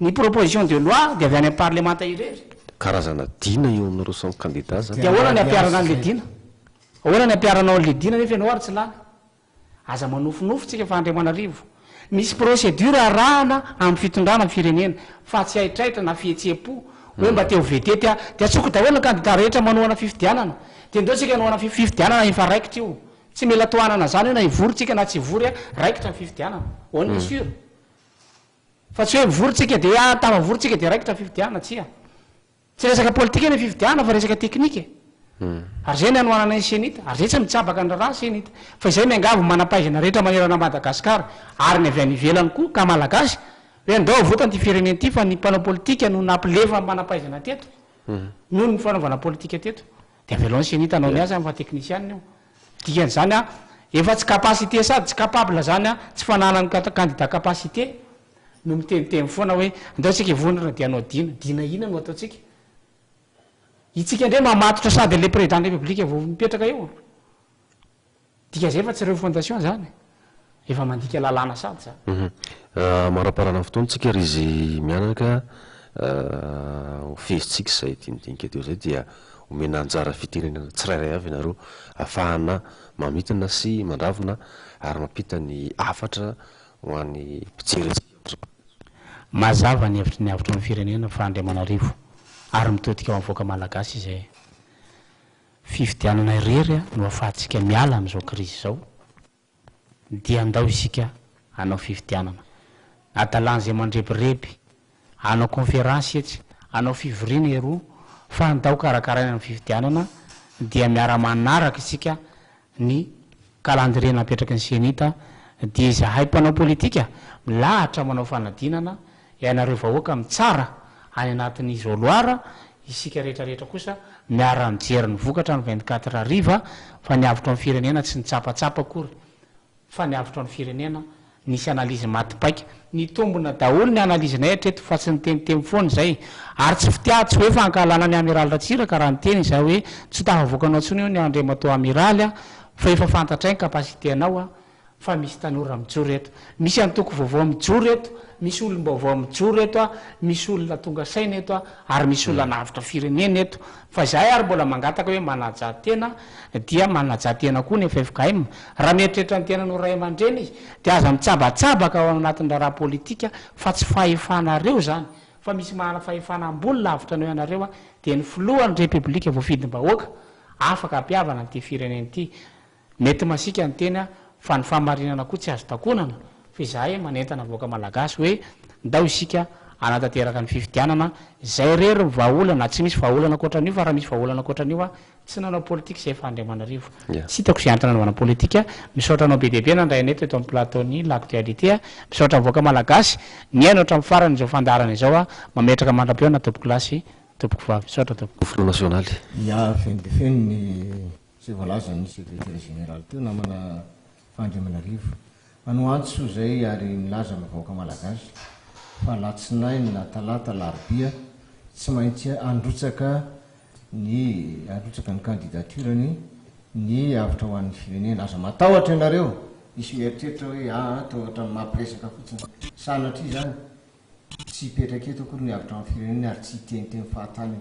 ny proposition de loi dia avy any amin'ny parlemanta irery karazana dina io aminareo samy kandida zany dia ahoana ny ampiarana an'le dina ahoana ny ampiarana ao an'le dina nefa ianao ary tsy lany aza manofonofo-tsika fa Andriamanarivo misy procédure arahana amin'ny fitondrana ny firenena fa tsy aitraitra na fihetsem-po hoe mba teo vetety dia tsoko daholo ny kandida rehetra manoana fifidianana dia ndeo tsika anoana fifidianana efa raikitra io tsy mila toanana zany hoe na ivorytsika na tsy ivory raikitra ny fifidianana on est sûr fa tsy hoe mivorytsika dia tamavorytsika dia raikitra ny fifidianana tsy resaka politika ny fifidianana fa resaka teknika ary zay ny anoanana ny senita ary zay tsy mitsabaka ny raha senita fa izay miangavo manampaizana rehetra manerana Madagasikara ary ny avy any ivelany koa ka malagasy hoe ndao votany ty firenena ity fa ny mpanao politika no nampilefa manampaizana teto noho ny fanaovana politika teto dia aveloany senita anao ny azy fa teknisianina io dikan'izany efa tsy capacité sady tsy capable zany tsy fananany kandida capacité no miteniteny foana hoe ndao tsika ivondrana dia anao dina ina no ataotsika itsika indray mamatotra sady le président de république vao mipetraka io dika zay fa tsy reo fondation zany efa mandika lalàna sady zany maraparana fotoantsika ry izy mianaka ofezitsika zay dinidinika teo zay dia omena anjara fitenenana tsirairay avy ianareo ahafahana mamitana sy mandravona ary mampita ny afatra ho an'ny mpijery mazava ny hevitry ny avitra amin'ny firenena fa Andriamanarivo ary mitodika ao avoaka malagasy izay fifidianana irery no ahafahantsika miala amin'izao krizy zao dia andao isika hanao fifidianana adalany zay mandrepirepy hanao conférence etsy hanao fivoriana eroa fa andao karakaraina amin'ny fifidianana dia miara-manaraka isika ny calendrier napetraky ny senita dia izy hay mpanao politika milahatra manao fanadinana ianareo vahoaka mitsara any anatin'ny isoloara isika rehetrarehetra kosa miara mijery ny vokatra ny 24 ariva fa ny avitra amin'ny firenena tsy nitsapatsapa akory fa ny avitra ny firenena nisy analizy matipaika ny tombona daholo ny analizinay hatreto fa tsy niteniteny foany zay ary tsy fitiatsy hoe fankalana ny amiral Ratsiraka raha nyteny zay hoe tsy tafavoakanao tsony io ny andriamato amiraly fa efa fantatray ny kapasité anao fa misy tanora mijoro eto misy antoko vaovao mijoro eto misy olom-baovao mijoro eto misy olona tonga saina eto ary misy olona navitra firenena eto fa zay ary mbola mangataka hoe manajatena dia manajatena koa ny FFKM raha mieritreritra ny tena no ray aman-dreny izy dia aza mitsabatsabaka ao anatin'ny raha politika fa tsy fahefanareo zany fa misy mahana fahefanam-boly lavitra anao ianareo dia ny filohan'ny republika voafidym-bahoaka afaka ampiavana n'ity firenena ity mety masika ny tena fa ny famarinana koa tsy azo takonana fa izahay manentana voaka malagasy hoe ndao isika anatanteraka ny fifidianana zay rery vahaolana tsy misy vahaolana akoatran'io fa raha misy vahaolana akoatran'io tsy nanao politika zay fa Andriamanarivo tsy hitako sy antana naovana politika misaotra anao be dehibe nandraineto eto amin'ny platony l'actualité misaotra voaka malagasy ny aino hatra amin'ny farany izao fandarana izao mametraka mandram-peo na tompoko lasy tompoko vavy misaotra tompoko Front National ya feno de feno ny zay voalaza ny secrétaire général teo namana Andriamanarivo manao antso zay ary milaza mavaoaka malagasy fa latsinainy na talata larobia tsy maintsy androtsaka ny candidaturany ny avitra ho an'ny firenena aza matahotra ianareo isy mieritreritra hoe ataotra mampiresaka fotsiny sanatry zany tsy hipetraka eto akory ny avitra amin'ny firenena ary tsy hiteniteny fahatany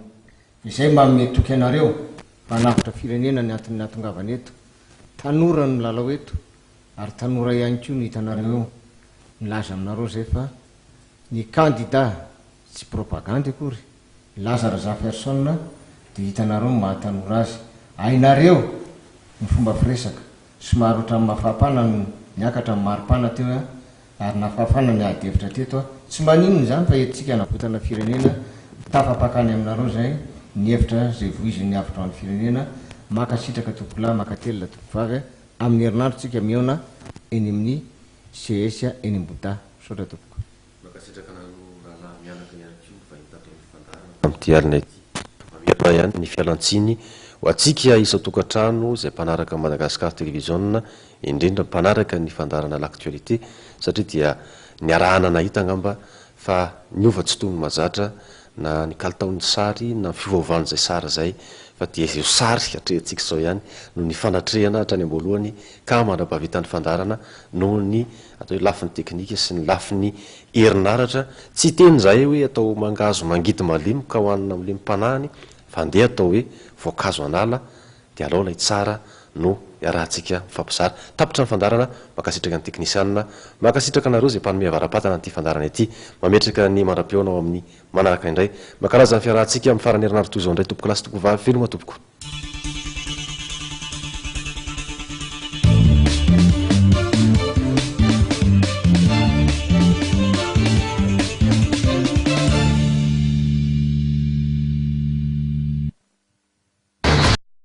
izay mametoky ianareo fa navitra firenena ny antony natongavana eto tanora ny milalao eto ary tanora ihany koa ny hitanareo milaza aminareo zay fa ny kandida tsy propagande akory milaza raza personne dia hitanareo mahatanora azy ainareo ny fomba firesaka somary ohatran'ny mafapana miakatra amin'ny maripana teo ary nafahafana ny ady hevitra teto a tsy maninony zany fa etisika anavotana firenena tafapakany aminareo zay ny hevitra zay voizin'ny avitra any firenena makasitraka tompolahy makatelona tompovavy amin'ny herinandro tsika miona eny amin'ny cs eny ambota sotra tompoko amty alina ity ihany ny fialantsiny ho atsika isa tokantrano zay mpanaraka Madagascar télévision indrindra mpanaraka ny fandarana l'actualité satria dia ny arahana nahita ngamba fa niova tsy tony mazatra na ny kalitaon'ny sary na fiovaovan'izay sary zay fa dia io sary atrehantsika zao ihany no ny fanatrehana hatrany amboalohany ka mandrapavitan'ny fandarana noho ny atao hoe lafin'ny teknika sy ny lafin'ny herinaratra tsy teny zay hoe atao mangazo mangidy malimo ka hoanina am'le mpanahany fa ndeha atao hoe voankazo anala dia alao lay tsara no iarahantsika mifampizara tapitra ny fandarana makasitraka ny teknisianina makasitraka nareo zay mpanome avarapatana n'ity fandarana ity mametraka ny mandra-peona ao amin'ny manaraka indray makarazany fiarahantsika amin'ny farany herinaritra toy izao indray tompoko lasy toko vavy veloma tompoko